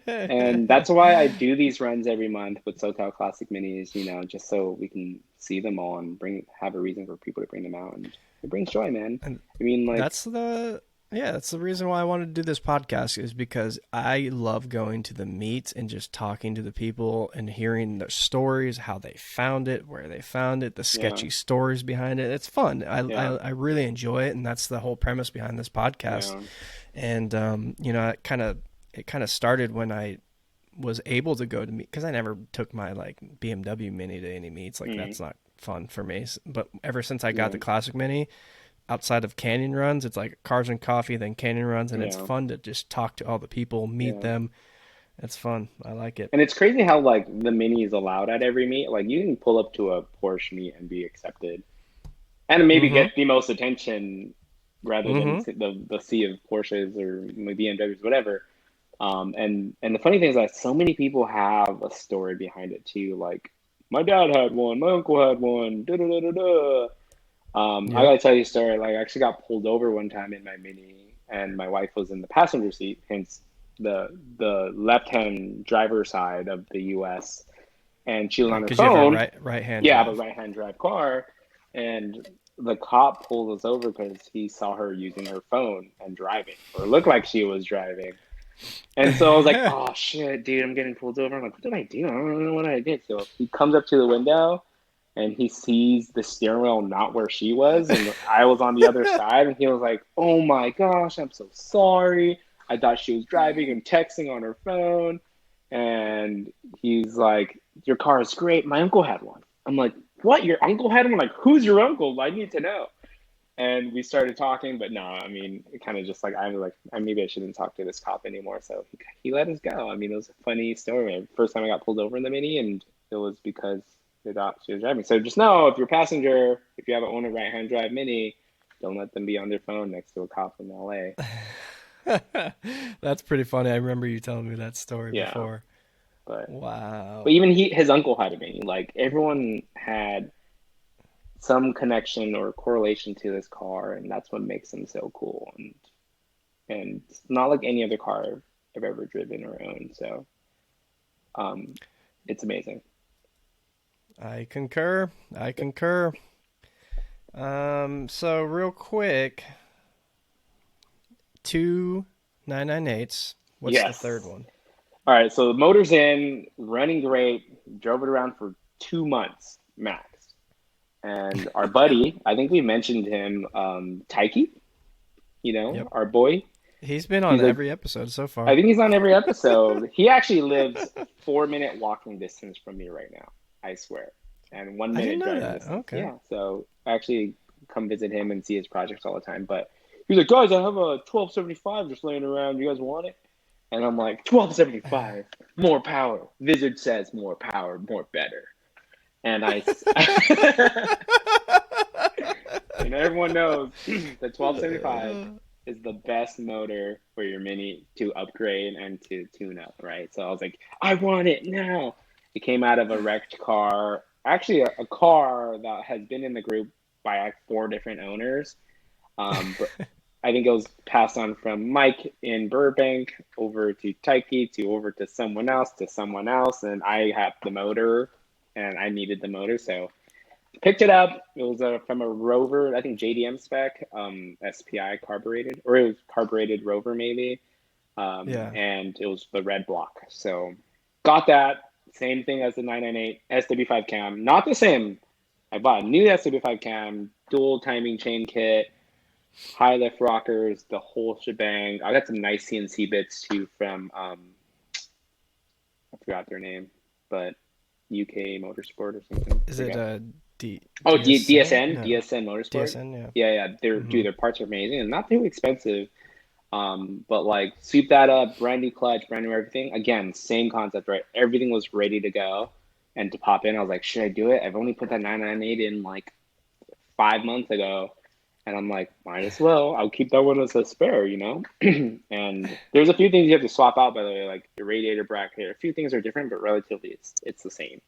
And that's why I do these runs every month with SoCal Classic Minis, just so we can see them all and have a reason for people to bring them out. And it brings joy, man. And I mean, like, that's the yeah, that's the reason why I wanted to do this podcast is because I love going to the meets and just talking to the people and hearing their stories, how they found it, where they found it, the yeah, sketchy stories behind it. It's fun. yeah, I really enjoy it, and that's the whole premise behind this podcast. yeah. And it kind of started when I was able to go to meet because I never took my like BMW Mini to any meets. Like Mm, that's not fun for me. But ever since I got yeah, the Classic Mini, outside of canyon runs, it's like cars and coffee, then canyon runs, and it's yeah, fun to just talk to all the people, meet yeah. them. It's fun. I like it. And it's crazy how like the Mini is allowed at every meet. Like you can pull up to a Porsche meet and be accepted, and maybe Mm-hmm. get the most attention rather than Mm-hmm. the sea of Porsches or BMWs, whatever. And the funny thing is that so many people have a story behind it too. Like my dad had one, my uncle had one. Da da da da da. I Yep. gotta tell you a story. Like I actually got pulled over one time in my Mini, and my wife was in the passenger seat, hence the left hand driver side of the U.S. And she was on her Because you have a phone. right hand Yeah, I have a drive. right hand drive car, and the cop pulled us over because he saw her using her phone and driving, or it looked like she was driving. And so I was like, oh shit, dude, I'm getting pulled over. I'm like, what did I do? I don't know what I did. So he comes up to the window and he sees the steering wheel not where she was, and I was on the other side, and he was like, oh my gosh, I'm so sorry. I thought she was driving and texting on her phone. And he's like, your car is great. My uncle had one. I'm like, what? Your uncle had one? Like, who's your uncle? I need to know. And we started talking, but no, I mean, it kind of just like I was like, maybe I shouldn't talk to this cop anymore. So he let us go. I mean, it was a funny story. First time I got pulled over in the Mini, and it was because they thought she was driving. So just know if you're a passenger, if you have an owner right-hand drive Mini, don't let them be on their phone next to a cop in LA. That's pretty funny. I remember you telling me that story Yeah, before. but Wow. even his uncle had a Mini. Like everyone had some connection or correlation to this car, and that's what makes them so cool. And it's not like any other car I've ever driven or owned. So um, it's amazing. I concur. I concur. So real quick, two 998s. What's the third Yes. one? All right. So the motor's in, running great. Drove it around for 2 months max. And our buddy, I think we mentioned him, Taiki, Yep. our boy. He's been on He's a, every episode so I far. think he's on every episode. He actually lives 4 minute walking distance from me right now. I swear. And one I didn't minute know driving that. distance. Okay. Yeah. So I actually come visit him and see his projects all the time. But he's like, guys, I have a 1275 just laying around. You guys want it? And I'm like, 1275, more power. Wizard says more power, more better. And everyone knows the 1275 is the best motor for your Mini to upgrade and to tune up, right? So I was like, I want it now. It came out of a wrecked car, actually a car that has been in the group by like 4 different owners. But I think it was passed on from Mike in Burbank over to Taiki to over to someone else, and I had the motor, and I needed the motor, so picked it up. It was from a Rover, I think JDM spec, SPI carbureted, or it was carbureted Rover maybe, Yeah. and it was the red block. So got that. Same thing as the 998 SW5 cam. Not the same. I bought a new SW5 cam, dual timing chain kit, high lift rockers, the whole shebang. I got some nice CNC bits too from I forgot their name, but UK Motorsport or something. I Is it forget. D Oh, DSN? No. DSN Motorsport. DSN, yeah. Yeah, yeah. Mm-hmm. Their parts are amazing and not too expensive. But like sweep that up, brand new clutch, brand new everything. Again, same concept, right? Everything was ready to go and to pop in. I was like, should I do it? I've only put that 998 in like 5 months ago. And I'm like, might as well. I'll keep that one as a spare, you know? And there's a few things you have to swap out, by the way, like the radiator bracket. A few things are different, but relatively it's the same.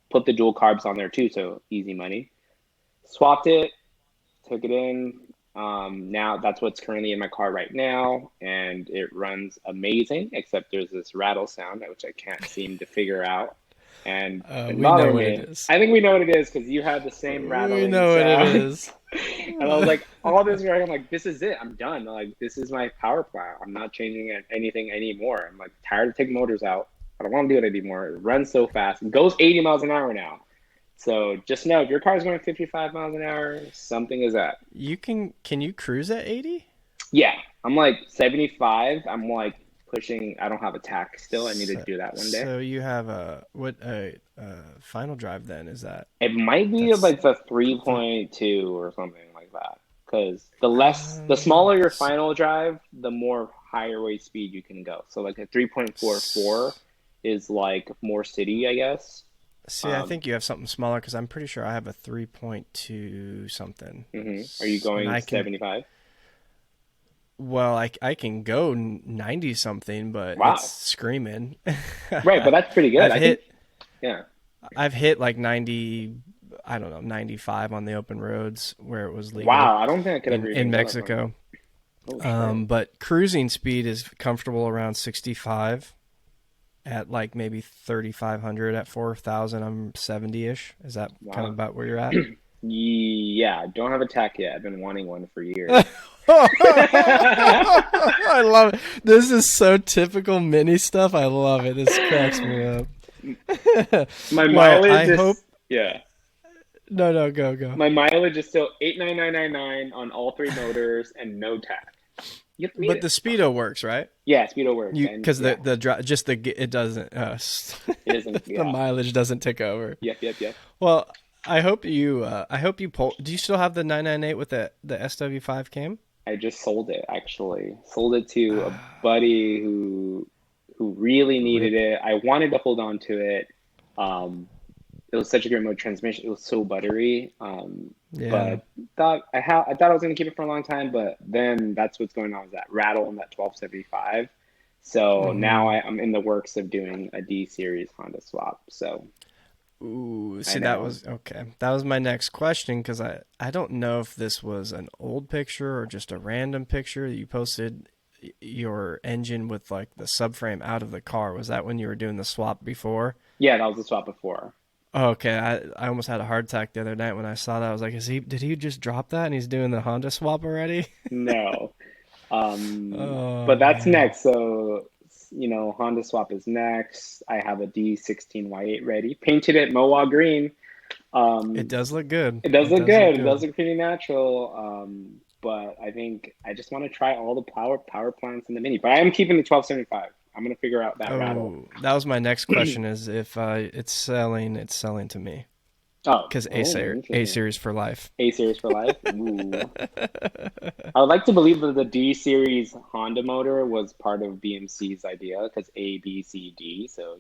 Put the dual carbs on there too, so easy money. Swapped it, took it in. Now that's what's currently in my car right now, and it runs amazing, except there's this rattle sound, which I can't seem to figure out. And been We know bothering what it me. is. I think we know what it is because you had the same We rattling know what it sound. is. And I was like, all this right, I'm like, this is it. I'm done. Like, this is my power plant. I'm not changing anything anymore. I'm like tired of taking motors out. I don't want to do it anymore. It runs so fast. It goes 80 miles an hour now. So just know if your car is going 55 miles an hour, something is up. Can you cruise at 80? Yeah, I'm like 75. I'm like pushing. I don't have a tack still. I need to So, do that one day. so you have a final drive then, is that? It might be That's like the th 3.2 or something like that. Because the smaller your final drive, the more higher rate speed you can go. So like a 3.44 is like more city, I guess. See, I think you have something smaller because I'm pretty sure I have a 3.2 something. Are you And going I can, 75? well, I can go 90 something, but it's Wow. screaming. Right, but that's pretty good. I've I think, hit yeah. I've hit like 90, I don't know, 95 on the open roads where it was legal Wow, I don't think I could ever in even go that far. Mexico. Oh, shit. But cruising speed is comfortable around 65 at like maybe 3,500 at 4,000. I'm 70-ish. Is that kind of Wow. about where you're at? Yeah, don't have a tack yet. I've been wanting one for years. I love it. This is so typical mini stuff. I love it. This cracks me up. My Well, mileage I is, hope. yeah. No, go. My mileage is still 89999 on all three motors and no tack. You have to meet But it. the speedo works, right? Yeah, speedo works, You and because yeah, it doesn't it isn't. the Yeah, mileage doesn't tick over. yep. Well, I hope you pull. Do you still have the 998 with the SW5 cam? I just sold it actually. Sold it to a buddy who really needed Rip. it. I wanted to hold on to it. Um, it was such a great mode transmission. It was so buttery. Yeah. But I thought I was gonna keep it for a long time, but then that's what's going on is that rattle and that 1275. So now hmm I'm in the works of doing a D series Honda swap. So Ooh, I see, that know. was okay. That was my next question because I don't know if this was an old picture or just a random picture that you posted your engine with like the subframe out of the car. Was that when you were doing the swap before? Yeah, that was the swap before. Oh, okay, I almost had a heart attack the other night when I saw that. I was like, did he just drop that and he's doing the Honda swap already? No. But Oh that's man. next. So, Honda swap is next. I have a D16Y8 ready. Painted it Mohawk green. It Um, does look good. it does It look does look good. It does good. look pretty natural. But I think I just want to try all the power plants in the Mini. But I am keeping the 1275. I'm gonna figure out that rattle. Oh, that was my next question is if it's selling to me. Because A Interesting. series for life. A series for life. Ooh. I would like to believe that the D series Honda motor was part of BMC's idea because A, B, C, D. So,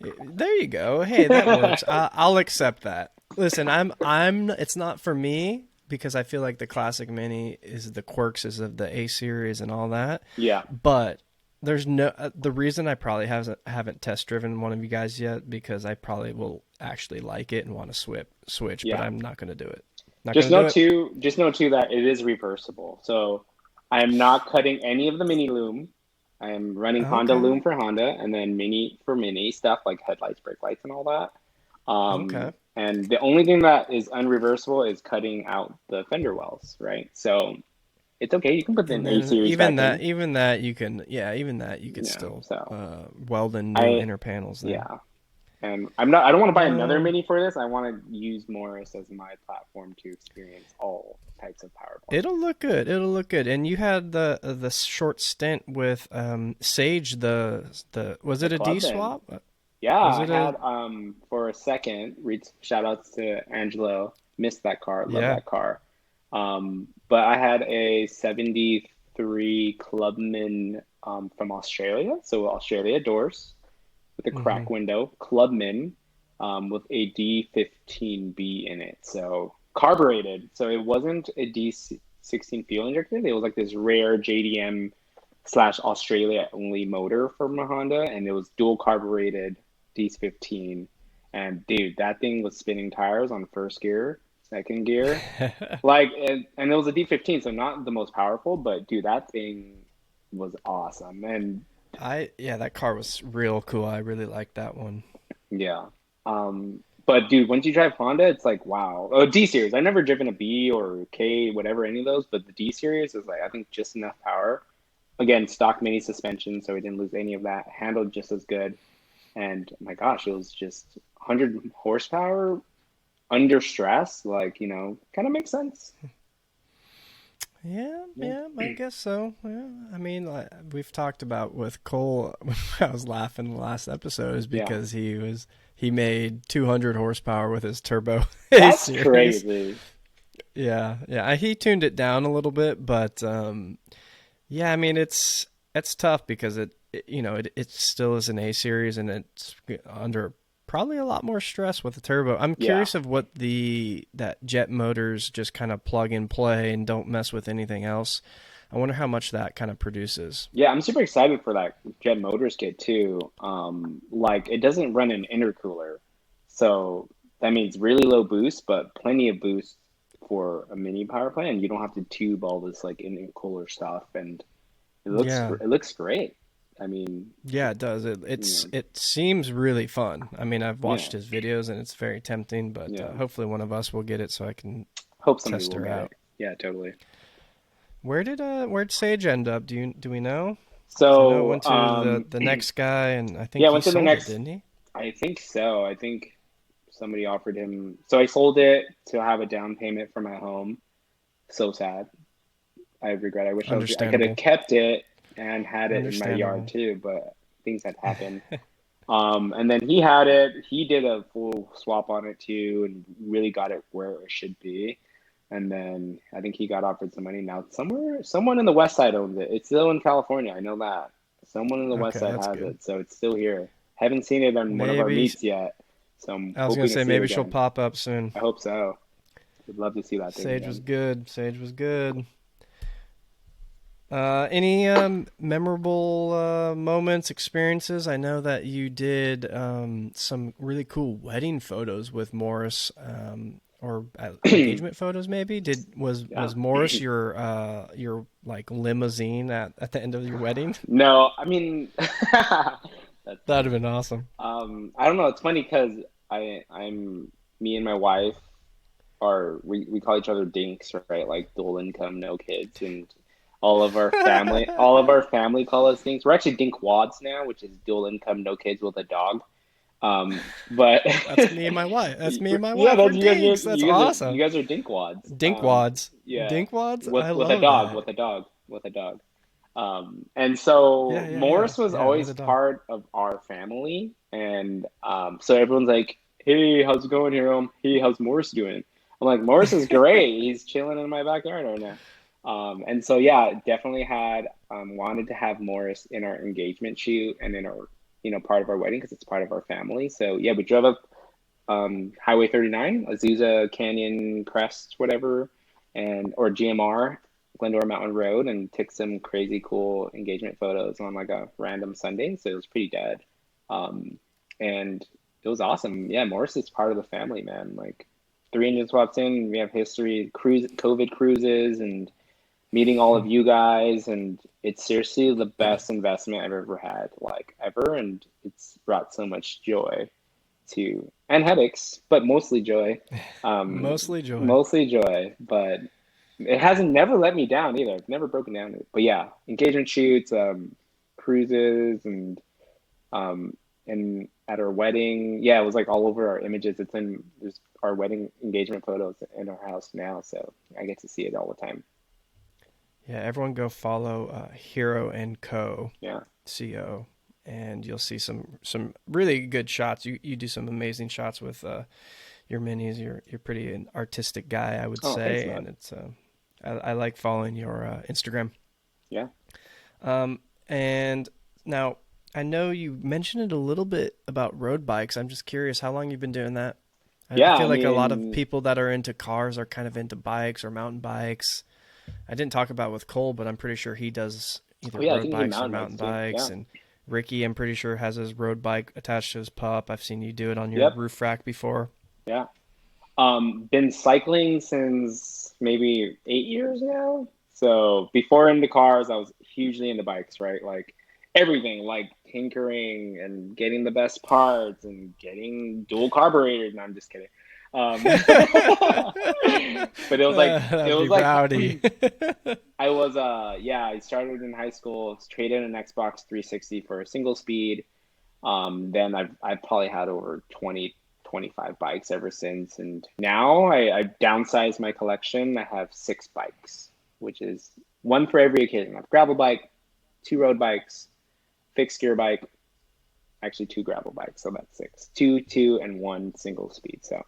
There you go. Hey, that works. I'll accept that. Listen, I'm. It's not for me because I feel like the classic Mini is the quirks is of the A series and all that. Yeah. But there's no the reason I probably haven't test driven one of you guys yet because I probably will actually like it and want to switch, but Yeah. I'm not gonna do it. Not Just gonna do know it. too, just know too that it is reversible. So I am not cutting any of the Mini loom. I am running Honda Okay. loom for Honda and then Mini for Mini stuff like headlights, brake lights, and all that. Okay. And the only thing that is unreversible is cutting out the fender wells, right? So it's okay. You can put And the A then series back in. even that you can, yeah, even that you could Yeah. still So weld in new I, inner panels then. yeah. And I don't want to buy another Well, Mini for this. I want to use Morris as my platform to experience all types of power plants. it'll look good. It'll look good. And you had the short stint with Sage. The was The it a D Clubman. swap? Yeah, Was I it a had for a second, shout outs to Angelo, missed that car, love yeah? that car. But I had a 73 Clubman from Australia, so Australia doors with a hmm crack window, Clubman with a D15B in it. So carbureted. So it wasn't a D16 fuel injected. It was like this rare JDM slash Australia only motor from Honda, and it was dual carbureted D15. And dude, that thing was spinning tires on first gear, second gear. Like, and it was a D15, so not the most powerful, but dude, that thing was awesome. And Yeah, that car was real cool. I really liked that one. yeah. But dude, once you drive Honda, it's like, wow. Oh, D series. I've never driven a B or K, whatever, any of those, but the D series is like, I think just enough power. Again, stock mini suspension, so we didn't lose any of that. Handled just as good. And my gosh, it was just 100 horsepower under stress. Like, kind of makes sense. Yeah, Yeah. yeah, I guess so. Yeah, I mean, like, we've talked about with Cole. I was laughing the last episode is Yeah. because he made 200 horsepower with his turbo A That's series. crazy. Yeah, yeah. He tuned it down a little bit, but yeah, I mean it's tough because it still is an A series and it's under probably a lot more stress with the turbo. I'm Yeah. curious of what that jet motors just kind of plug and play and don't mess with anything else. I wonder how much that kind of produces. Yeah, I'm super excited for that Jet Motors kit too. Like it doesn't run an intercooler, so that means really low boost, but plenty of boost for a mini power plant. And you don't have to tube all this like intercooler stuff, and Yeah. it looks great. I mean, Yeah, it does. you know, It seems really fun. I mean, I've yeah, watched his videos and it's very tempting, but yeah. hopefully one of us will get it so I can Hope somebody test will her get it. out. Yeah, totally. Where'd Sage end up? Do we know? Because I know it So, went to the next guy, and I think yeah, I he went to the sold it, next. didn't he? I think so. I think somebody offered him. So I sold it to have a down payment for my home. So sad. I regret. I wish I could have Understandable. kept it and had it in my yard Understandable. too, but things had happened. And then he had it. He did a full swap on it too, and really got it where it should be. And then I think he got offered some money. Now someone in the West Side owns it. It's still in California. I know that. Someone in the West Okay, Side that's has good. it, so it's still here. Haven't seen it on one of our Maybe meets yet, so I'm I was gonna hoping to say see it maybe she'll again. pop up soon. I hope so. Would love to see that thing Sage was again. good. Sage was good. Any memorable moments, experiences? I know that you did some really cool wedding photos with Morris, or engagement photos maybe. Did Yeah. was Morris your like limousine at the end of your wedding? No, I mean that's That'd have funny. been awesome. I don't know. It's funny because I'm me and my wife are we call each other dinks, right? Like dual income, no kids, and all of our family call us dinks. We're actually dinkwads now, which is dual income, no kids with a dog. But That's me and my wife. That's me and my yeah, wife. We're that's dinks. That's you awesome. guys are dinkwads. Dinkwads. Yeah, Dinkwads. I with a love dog, that. with a dog. And Yeah, so yeah, yeah, Morris was yeah. With always a dog. part of our family, and so everyone's like, "Hey, how's it going here? Hey, how's Morris doing?" I'm like, "Morris is great. He's chilling in my backyard right now." And so yeah, definitely had wanted to have Morris in our engagement shoot and in our part of our wedding because it's part of our family. So yeah, we drove up Highway 39, Azusa Canyon Crest, whatever, and or GMR, Glendora Mountain Road, and took some crazy cool engagement photos on like a random Sunday. So it was pretty dead, and it was awesome. Yeah, Morris is part of the family, man. Like 3 engine swaps in, we have history, COVID cruises, and meeting all of you guys, and it's seriously the best investment I've ever had, like ever, and it's brought so much joy to and headaches, but mostly joy. Mostly joy. Mostly joy, but it hasn't never let me down either. It's never broken down. But yeah, engagement shoots, cruises, um, and at our wedding, yeah, it was like all over our images. There's our wedding engagement photos in our house now, so I get to see it all the time. Yeah, everyone go follow Hero and Co. Yeah. Co. And you'll see some really good shots. You do some amazing shots with your minis. You're pretty an artistic guy, I would Oh, thanks, say, man. and it's I like following your Instagram. Yeah. And now I know you mentioned it a little bit about road bikes. I'm just curious how long you've been doing that. I Yeah, feel I like a lot of mean, people that are into cars are kind of into bikes or mountain bikes. I didn't talk about with Cole, but I'm pretty sure he does oh either yeah, I road think you do bikes or mountain bikes mountain too. bikes. Yeah. And Ricky, I'm pretty sure, has his road bike attached to his pup. I've seen you do it on your Yep. roof rack before. Yeah. Been cycling since maybe 8 years now. So before into cars, I was hugely into bikes, right? Like everything, like tinkering and getting the best parts and getting dual carburetors. No, I'm just kidding. But it That'd be was like rowdy. I was yeah, I started in high school, traded an Xbox 360 for a single speed. Then I've probably had over 20, 25 bikes ever since. And now I've downsized my collection. I have 6 bikes, which is one for every occasion. I have a gravel bike, 2 road bikes, fixed gear bike, actually 2 gravel bikes, so that's 6. Two, and one single speed. So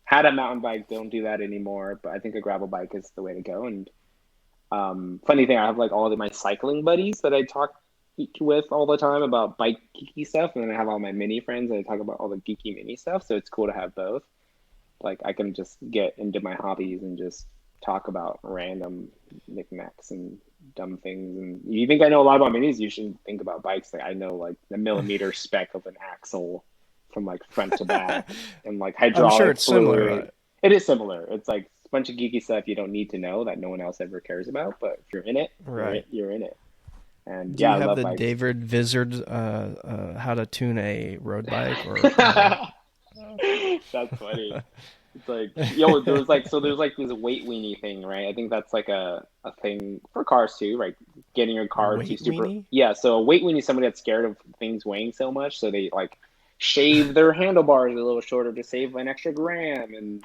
had a mountain bike, don't do that anymore, but I think a gravel bike is the way to go. And funny thing, I have like all of my cycling buddies that I talk with all the time about bike geeky stuff, and then I have all my mini friends that I talk about all the geeky mini stuff. So it's cool to have both. Like I can just get into my hobbies and just talk about random knickknacks and dumb things. And you think I know a lot about minis? You should think about bikes. Like I know like the millimeter spec of an axle from like front to back, and like I'm sure hydraulic it's similar, fluid. right? It is similar. It's like a bunch of geeky stuff you don't need to know that no one else ever cares about. But if you're in it, Right. you're in it. And Do yeah, you I have love the bikes. David Vizard how to tune a road bike or how That's funny. It's like, yo, there's like this weight weenie thing, right? I think that's like a thing for cars too, right? Getting your car to weight super, weenie? yeah. So a weight weenie is somebody that's scared of things weighing so much, so they like shave their handlebars a little shorter to save an extra gram and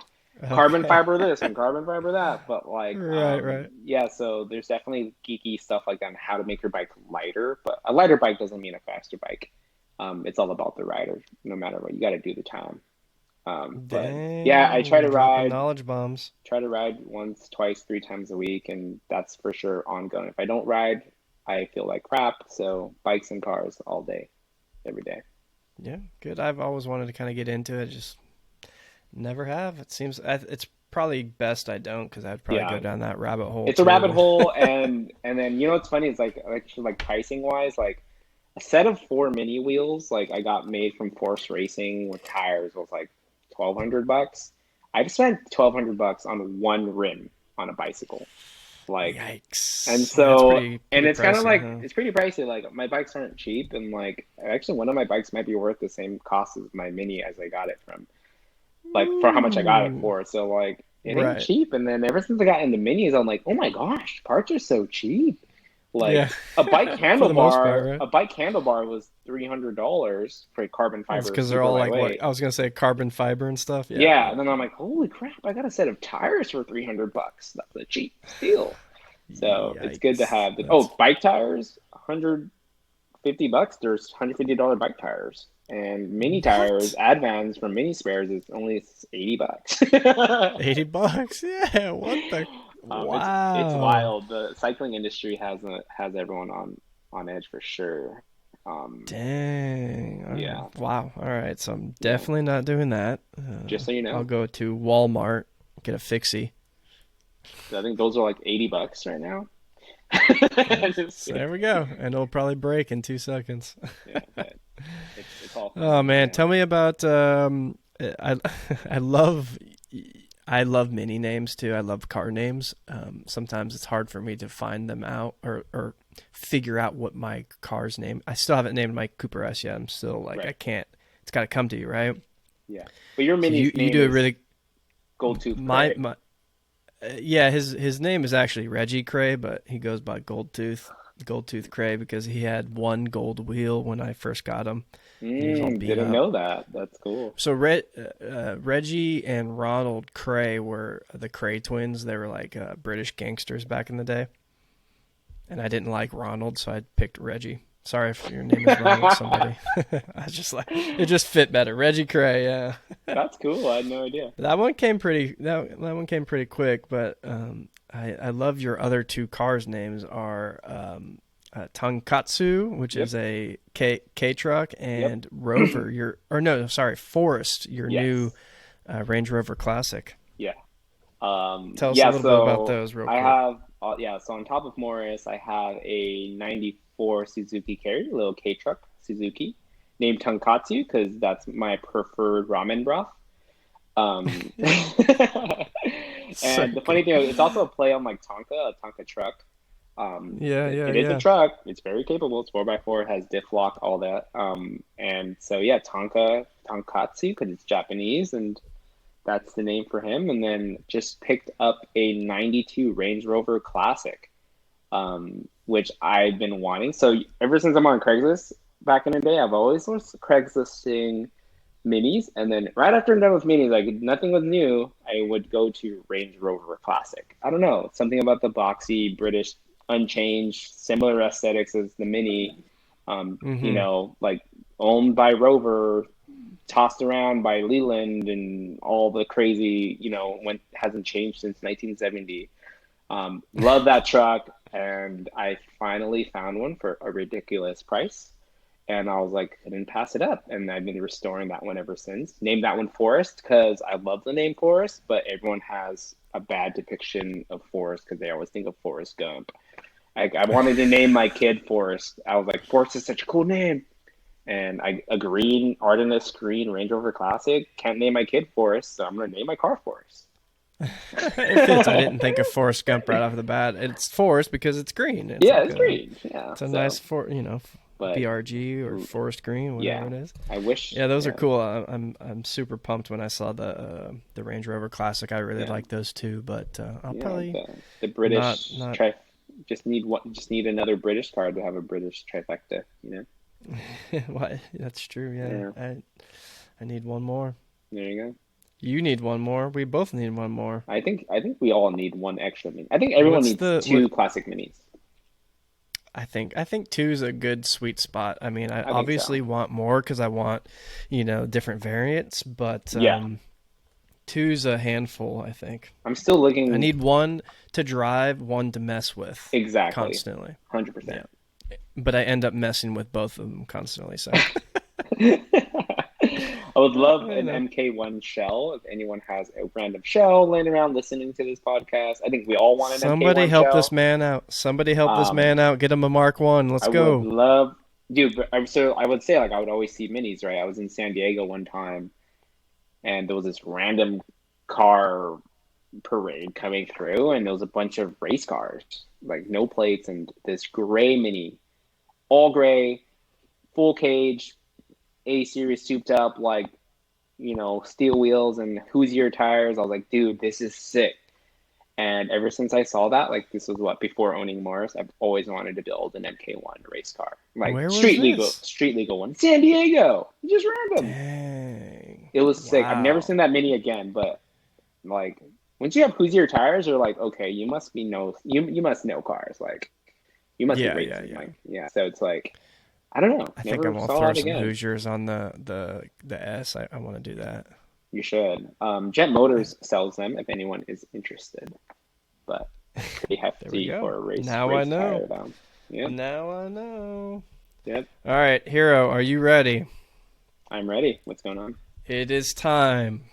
carbon Okay. fiber this and carbon fiber that. But like, Right, right. yeah, so there's definitely geeky stuff like that on how to make your bike lighter. But a lighter bike doesn't mean a faster bike. It's all about the rider, no matter what. You got to do the time. But yeah, I Dang, dropping knowledge bombs. try to ride once, twice, 3 times a week, and that's for sure ongoing. If I don't ride, I feel like crap. So bikes and cars all day, every day. Yeah, good. I've always wanted to kind of get into it, just never have. It seems it's probably best I don't because I'd probably go Yeah, down that rabbit hole it's a rabbit too. hole, and then what's funny is like pricing wise, like a set of 4 mini wheels, like I got made from Force Racing with tires was like 1,200 bucks. I've spent 1,200 bucks on one rim on a bicycle. Like, and Yikes. Yeah, it's so, and pretty it's kind of pricey, like, huh? it's pretty pricey. Like, my bikes aren't cheap. And, like, actually, one of my bikes might be worth the same cost as my Mini as I got it from, like, for how much I got it Ooh. for. So, like, it ain't Right. cheap. And then ever since I got into Minis, I'm like, oh my gosh, parts are so cheap. Like, Yeah. For the most part, right? a bike handlebar was $300 for a carbon Well, it's fiber, because they're super all like what lightweight. I was gonna say, carbon fiber and stuff. Yeah, Yeah, yeah, and then I'm like, holy crap, I got a set of tires for 300 bucks. That's a cheap steal. So it's good to Yikes. have the That's bike tires, 150 bucks. There's $150 bike tires. And mini tires, what? Advans from Mini Spares is only 80 bucks. $80? Yeah, what the It's wow. wild. The cycling industry has everyone on edge for sure. Um, Dang. yeah, Wow. All right. So I'm yeah. definitely not doing that. Just so you I'll know, go to Walmart, get a fixie. I think those are like 80 bucks right now. Just So kidding. there we go. And it'll probably break in 2 seconds. Yeah, but it's all fun Oh and man, tell games. me about I I love I love mini names too. I love car names. Sometimes it's hard for me to find them out or figure out what my car's name. I still haven't named my Cooper S yet. I'm still like I Right. can't. It's got to come to you, right? Yeah. But your So mini's you name do it is really. Goldtooth My Cray. my yeah. His name is actually Reggie Cray, but he goes by Goldtooth Cray because he had one gold wheel when I first got him, and he was all beat Didn't up. know that. That's cool. So Reggie and Ronald Cray were the Cray twins. They were like British gangsters back in the day, and I didn't like Ronald, so I picked Reggie. Sorry if your name is Ronald, somebody. I just like it just fit better. Reggie Cray, yeah. That's cool. I had no idea. That one came pretty quick, but I love your other two cars' names are Tonkatsu, which Yep. is a K truck, Yep. and Rover. Your or no, sorry, Forest. Your new Yes. Range Rover Classic. Yeah. Tell us a Yeah, little bit about so those real I quick. have, so on top of Morris, I have a 94 Suzuki Carry, a little K-Truck Suzuki, named Tonkatsu because that's my preferred ramen broth. Um, So and the funny good. thing is, it's also a play on like Tonka, a Tonka truck. Yeah, yeah, It is a yeah. truck. It's very capable. It's 4x4, has diff lock, all that. And so yeah, Tonkatsu because it's Japanese, and that's the name for him. And then just picked up a 92 Range Rover Classic, which I've been wanting. So ever since I'm on Craigslist back in the day, I've always was Craiglisting minis, and then right after I'm done with minis, like nothing was new, I would go to Range Rover Classic. I don't know, something about the boxy British, unchanged, similar aesthetics as the Mini. Mm-hmm. Like owned by Rover, tossed around by Leland, and all the crazy, when hasn't changed since 1970. Love that truck, and I finally found one for a ridiculous price. And I was like, couldn't pass it up. And I've been restoring that one ever since. Named that one Forrest because I love the name Forrest, but everyone has a bad depiction of Forrest because they always think of Forrest Gump. I wanted to name my kid Forrest. I was like, Forrest is such a cool name. And a green, Artemis green Range Rover Classic. Can't name my kid Forrest, so I'm going to name my car Forrest. It fits. I didn't think of Forrest Gump right off the bat. It's Forrest because it's green. It's Yeah, like it's green. Yeah, it's a nice so, but BRG or forest green, whatever yeah, it is. I wish, Yeah, those are yeah, cool. I'm super pumped when I saw the Range Rover Classic. I really yeah. like those too, but I'll Yeah, probably the not British not. tri just need another British card to have a British trifecta, you know? Why? That's true. Yeah, Yeah, I need one more. there you go. You need one more. We both need one more. I think we all need one extra mini. I think everyone What's needs the what? two classic minis. I think two is a good sweet spot. I mean, I I think so. obviously want more because I want, different variants, but Yeah, two's a handful, I think. I'm still I looking need one to drive, one to mess with exactly constantly. 100%. Yeah. But I end up messing with both of them constantly, so I would love you an know. MK1 shell. If anyone has a random shell laying around listening to this podcast, I think we all want an Somebody MK1 help this shell. man out. Somebody help this Um, man out. Get him a Mark 1. Let's I would go. love, dude. But so I would say like I would always see minis, right? I was in San Diego one time, and there was this random car parade coming through, and there was a bunch of race cars, like no plates, and this gray mini, all gray, full cage, A series souped up, like steel wheels and Hoosier tires. I was like, dude, this is sick. And ever since I saw that, like this was what before owning Morris, I've always wanted to build an MK1 race car, like Where was this? street legal one, San Diego, just random. Dang. It was sick. I've never Wow. seen that mini again, but like once you have Hoosier tires, you're like, okay, you must be you must know cars, like you must be Yeah, yeah, racing, yeah. like yeah. So it's like I don't know, I think I'm never gonna saw throw that some again. Hoosiers on the S. I want to do that. You should. Jet Motors sells them if anyone is interested, but pretty There we hefty for go. a Now I race know. tire though. Yep, Now I know. yep. All right, Hero, are you ready? I'm ready. What's going on? It is time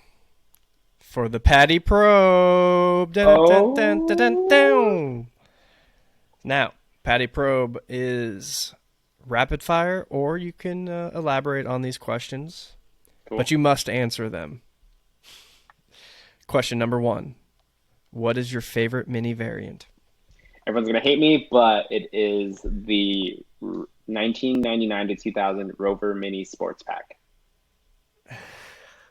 for the Paddy Probe. Dun, dun, dun, dun, dun, Oh, dun. Now, Paddy Probe is rapid fire, or you can elaborate on these questions, but cool. you must answer them. Question number one: what is your favorite mini variant? Everyone's gonna hate me, but it is the 1999 to 2000 Rover Mini Sports Pack.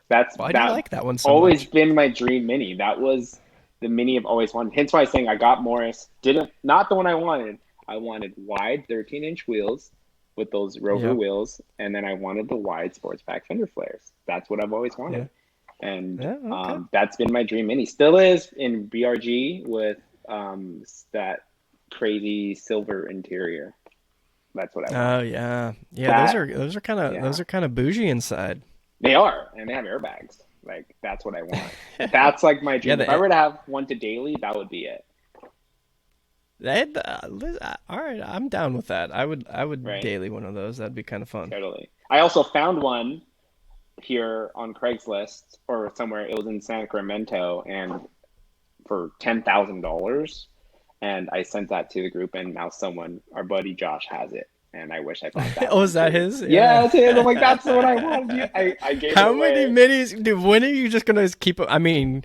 Why do you That like that one so always much? been my dream Mini. That was the Mini I've always wanted. Hence why I'm saying I got Morris. Didn't not the one I wanted. I wanted wide 13-inch wheels with those Rover Yep. wheels, and then I wanted the wide sports pack fender flares. That's what I've always wanted, Yeah. and Yeah. Okay. that's been my dream Mini. Still is in BRG with that crazy silver interior. That's what I want. Oh yeah. Yeah. Those That are those are kind of yeah, those are kind of bougie inside. they are, and they have airbags. Like that's what I want. That's like my Yeah. dream. If I were to have one to daily, that would be it, All right. I'm down with that. I would right? daily one of those. That'd be kind of fun. Totally. I also found one here on Craigslist or somewhere. It was in Sacramento, and for $10,000, and I sent that to the group, and now our buddy Josh has it, and I wish I bought that Oh, one is that too. his? Yeah, Yeah. it's his. I'm like, that's what I wanted. I gave it How many away. minis, dude? When are you just gonna keep it? I mean,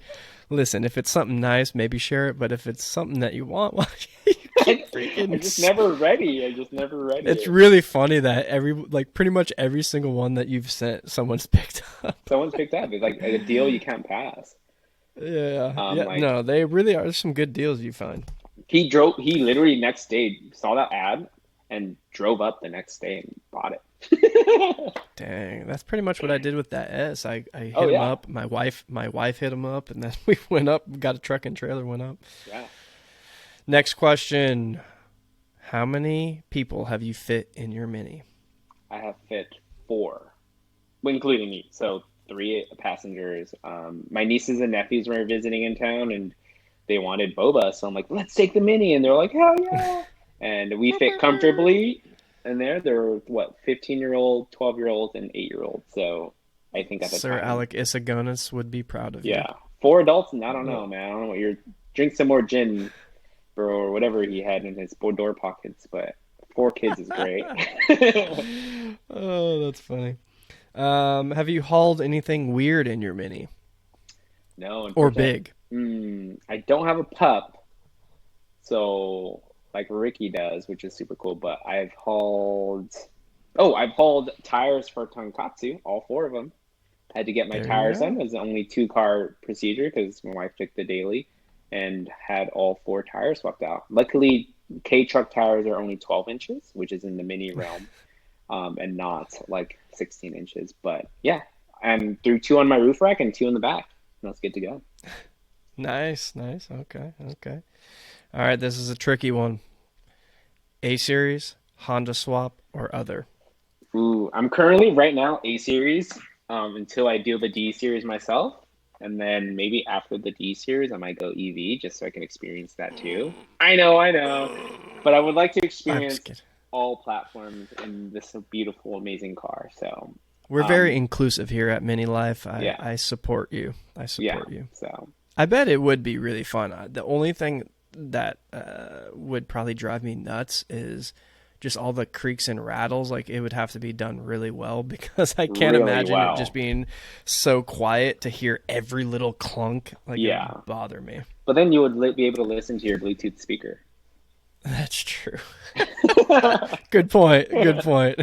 listen, if it's something nice, maybe share it. But if it's something that you want, well, you keep I'm freaking. just never ready. I just never ready It's it. really funny that pretty much every single one that you've sent, someone's picked up. Someone's picked up. It's like a deal you can't pass. Yeah, yeah. Like No, they really are some good deals you find. he literally next day saw that ad and drove up the next day and bought it. Dang, that's pretty much what I did with that S. I Oh hit him yeah, up. My wife hit him up, and then we went up, got a truck and trailer, went up. yeah. Next question: how many people have you fit in your Mini? I have fit four, well, including me. So three passengers. My nieces and nephews were visiting in town, and they wanted boba. So I'm like, let's take the Mini, and they're like, hell yeah! And we fit comfortably in there. There were what, 15-year-old, 12-year-old, and 8-year-old. So I think at the Sir time, Alec Isagonis would be proud of you. yeah, four adults. And I don't Oh, know, man. I don't know what you're drink some more gin, bro, or whatever he had in his door pockets. But four kids is great. oh, that's funny. Have you hauled anything weird in your Mini No, or unfortunately, big? I don't have a pup, so like Ricky does, which is super cool. But I've hauled tires for Tonkatsu, all four of them. I had to get my There you tires done. go. It was only 2 car procedure because my wife took the daily, and had all four tires swapped out. Luckily, K truck tires are only 12 inches, which is in the mini realm, and not like 16 inches. But yeah, and threw two on my roof rack and two in the back. And that's good to go. Nice, nice. Okay, okay. All right, this is a tricky one. A series, Honda swap, or other? Ooh, I'm currently right now A series, until I do the D series myself. And then maybe after the D series, I might go EV just so I can experience that too. I know. But I would like to I'm just experience kidding. all platforms in this beautiful, amazing car. So, We're very um, inclusive here at Mini Life. I, yeah, I support you. I yeah. support you. So, I bet it would be really fun. The only thing that would probably drive me nuts is just all the creaks and rattles. Like it would have to be done really well because I can't really imagine it just well. being so quiet to hear every little clunk. Like it Yeah. would bother me. But then you would be able to listen to your Bluetooth speaker. That's true. Good point. Good point.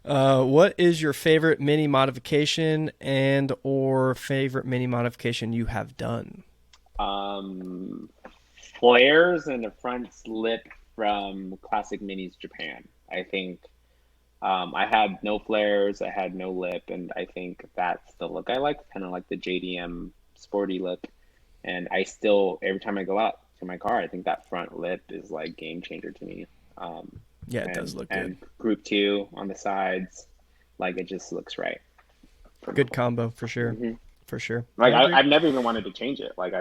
What is your favorite mini modification and or favorite mini modification you have done? um, Flares and the front lip from Classic Minis Japan. I think I had no flares, I had no lip, and I think that's the look I like, kind of like the JDM sporty lip. And I still, every time I go out to my car, I think that front lip is like game changer to me. Um, Yeah, it does and look good. and Group Two on the sides, like it just looks right for me. Good combo for sure. Hmm. For sure. Like I agree. I've never even wanted to change it. Like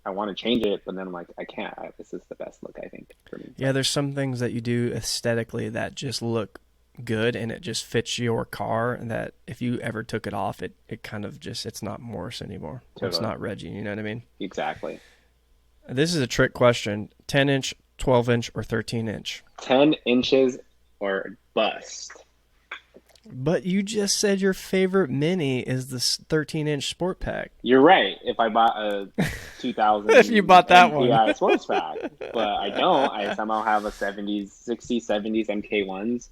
I want to change it, but then I'm like I can't. This is the best look I think for me. Yeah, there's some things that you do aesthetically that just look good and it just fits your car and that if you ever took it off it kind of just it's not Morris anymore. It's Totally, not Reggie, you know what I mean? exactly. This is a trick question. 10-inch, 12-inch, or 13-inch? 10 inches or bust. But you just said your favorite mini is the 13-inch Sport Pack. You're right. If I bought a If you 2000 bought that one. MPI sports pack, but I don't. I somehow have a 70s, 60s, 70s MK1s.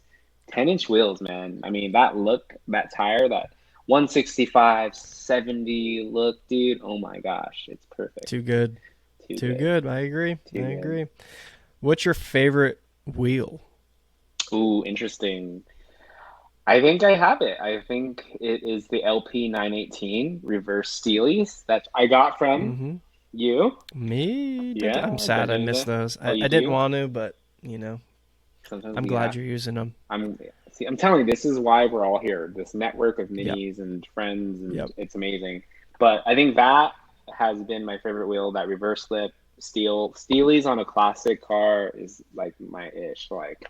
10-inch wheels, man. I mean, that look, that tire, that 165, 70 look, dude. Oh my gosh, it's perfect. Too good. Too Too good. good. I agree. I Too good. agree. What's your favorite wheel? Ooh, interesting. I think I have it. I think it is the LP 918 reverse Steelies that I got from Mm-hmm. you. Me? I'm Yeah, sad I missed Danita. those. Oh, I you didn't do? want to, but, you know, Sometimes I'm we glad have. you're using them. I'm See. I'm telling you, this is why we're all here. This network of Yep. minis and friends, and Yep. it's amazing. But I think that has been my favorite wheel. That reverse slip Steelies on a classic car is like my ish. Like,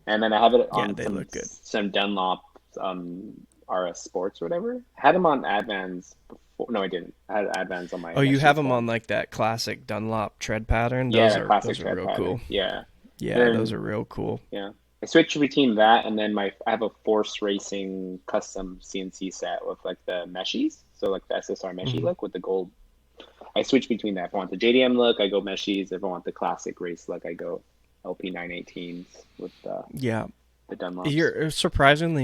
and then I have it Yeah, on they look good. some Dunlop. Um, RS Sports or whatever. I had them on Advans before. No, I didn't. I had Advans on my Oh, you Mesh have them instead. on like that classic Dunlop tread pattern. Yeah, Those that are classic those are tread real cool. pattern. Yeah. Yeah, those And are real cool. yeah, I switched between that and then I have a Force Racing custom CNC set with like the meshies. So like the SSR meshy Hmm. look with the gold. I switch between that. If I want the JDM look, I go meshies. If I want the classic race look, I go LP 918s with Yeah, the Dunlops.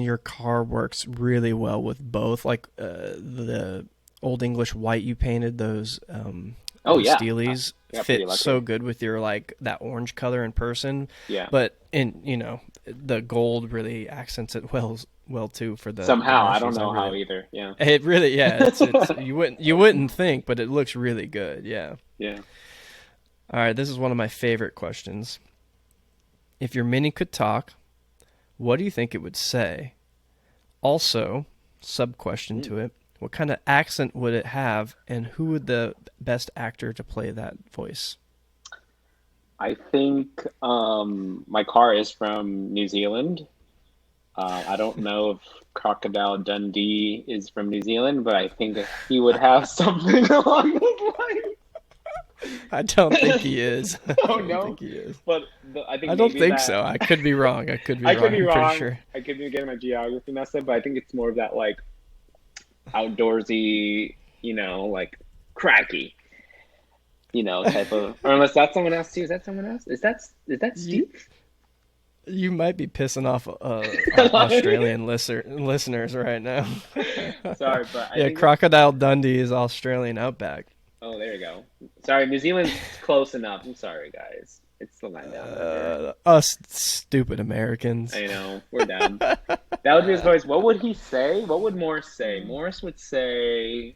your car works really well with both. Like the Old English white you painted, Oh those yeah, Steelies I got pretty fit so lucky. good with your like that orange color in person. Yeah. But the gold really accents it well too for the Somehow, I don't meshes. I know how really either. Yeah. It really, yeah, it's you wouldn't think, but it looks really good. Yeah. Yeah. All right, this is one of my favorite questions. If your Mini could talk, what do you think it would say? Also, sub question Mm. to it, what kind of accent would it have, and who would the best actor to play that voice? I think my car is from New Zealand. I don't know if Crocodile Dundee is from New Zealand, but I think he would have something along those I don't think lines. he is. I Oh don't no, think he is. but I I think don't maybe think that so. I could be wrong. I could be I could wrong. be I'm pretty wrong. sure. I could be getting my geography messed up, but I think it's more of that like outdoorsy, like cracky, type of. Or unless that's someone else too. Is that someone else? Is that You Steve? you might be pissing off A our lot of it. Australian listeners right now. Sorry, but I Yeah, think it's. Crocodile Dundee is Australian outback. Oh, there you go. Sorry, New Zealand's close enough. I'm sorry, guys. It's the line down under. Us stupid Americans. I know we're dumb. That would be his voice. What would he say? What would Morris say? Morris would say,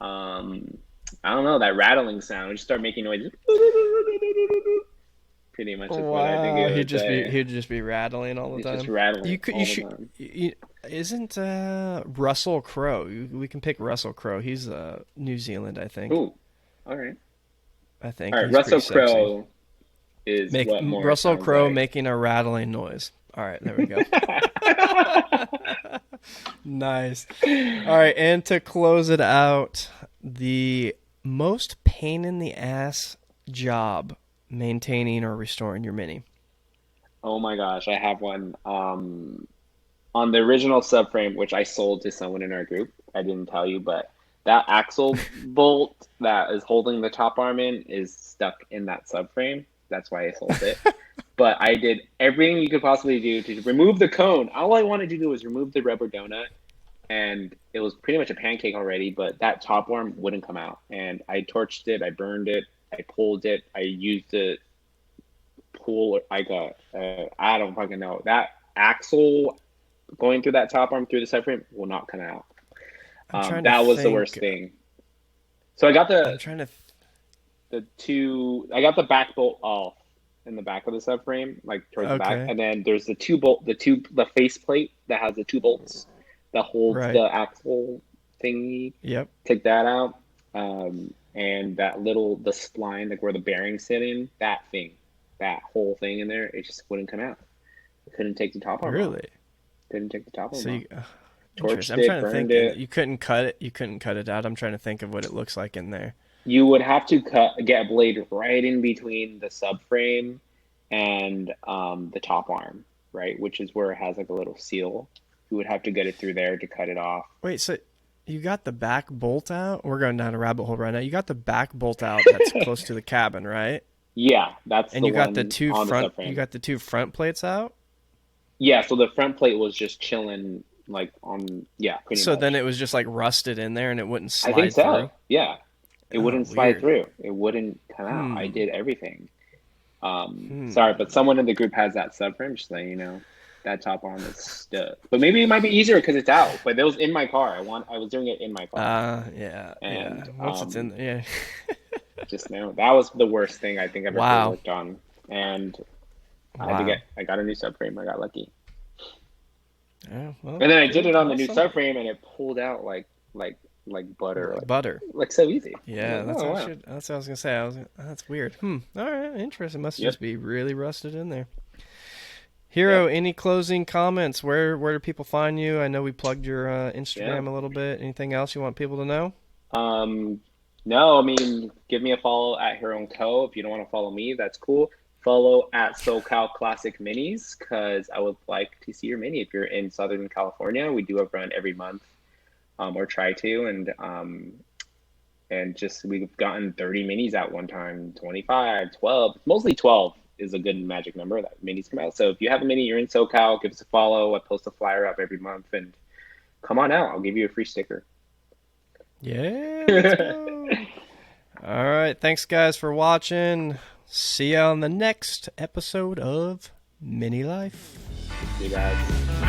um, I don't know, that rattling sound. We just start making noises. Pretty much is what I think he Wow, would say. he'd just be rattling all the He's just time. rattling You could you all the should time. you, isn't Russell Crowe? We can pick Russell Crowe. He's New Zealand, I think. Ooh, all right. I All think right, he's pretty Russell sexy. Crowe is Make what Morris Russell sounds Crowe like. making a rattling noise. All right, there we go. Nice. All right, and to close it out, the most pain in the ass job maintaining or restoring your Mini. Oh my gosh, I have one. On the original subframe, which I sold to someone in our group. I didn't tell you, but that axle bolt that is holding the top arm in is stuck in that subframe. That's why I sold it. But I did everything you could possibly do to remove the cone. All I wanted to do was remove the rubber donut, and it was pretty much a pancake already, but that top arm wouldn't come out. And I torched it, I burned it, I pulled it, I used it pull. I got, I don't fucking know. That axle going through that top arm through the subframe will not come out. I'm trying to That was the worst think. thing. So I got I'm trying to. I got the back bolt off in the back of the subframe, like towards the back, Okay. and then there's the face plate that has the two bolts that holds Right. the axle thingy. Yep. Take that out, and the spline, like where the bearings sit in, that whole thing in there, it just wouldn't come out. I couldn't take the top arm off. Really? Couldn't take the top arm So off. you, interesting. Torched I'm it, trying to burned think. And it. you couldn't cut it. You couldn't cut it out. I'm trying to think of what it looks like in there. You would have to get a blade right in between the subframe and the top arm, right? Which is where it has like a little seal. You would have to get it through there to cut it off. Wait. So you got the back bolt out? We're going down a rabbit hole right now. You got the back bolt out that's close to the cabin, right? Yeah, that's And the you got the one two on the front. You subframe. got the two front plates out. Yeah, so the front plate was just chilling, like on, yeah, pretty So then much. it was just like rusted in there, and it wouldn't I think slide so. through. Yeah, it Oh, wouldn't slide weird. through. It wouldn't come out. I Hmm. did everything. Hmm. Sorry, but someone in the group has that subframe. Just letting you know, that top arm is stuck. But maybe it might be easier because it's out. But it was in my car. I was doing it in my car, Yeah, yeah. and Once it's in, yeah. just now that was the worst thing I think I've ever Wow. worked on. And Wow. I got a new subframe. I got lucky. Yeah, well, And then I did good. it on the Well, new some subframe, and it pulled out like butter, like butter. like so easy. I'm Yeah, like, that's oh wow. actually that's what I was gonna say. That's weird. All right, interesting. Must Yep. just be really rusted in there. Hero, Yep. any closing comments? Where do people find you? I know we plugged your Yeah. Instagram a little bit. Anything else you want people to know? Um, no, I mean, give me a follow at Hero and Co. If you don't want to follow me, that's cool. Follow at SoCal Classic Minis because I would like to see your mini if you're in Southern California. We do a run every month, or try to, and just we've gotten 30 minis at one time, 25, 12, mostly 12 is a good magic number that minis come out. So if you have a mini, you're in SoCal, give us a follow. I post a flyer up every month and come on out. I'll give you a free sticker. Yeah, let's go. All right, thanks guys for watching. See you on the next episode of Mini Life. You guys.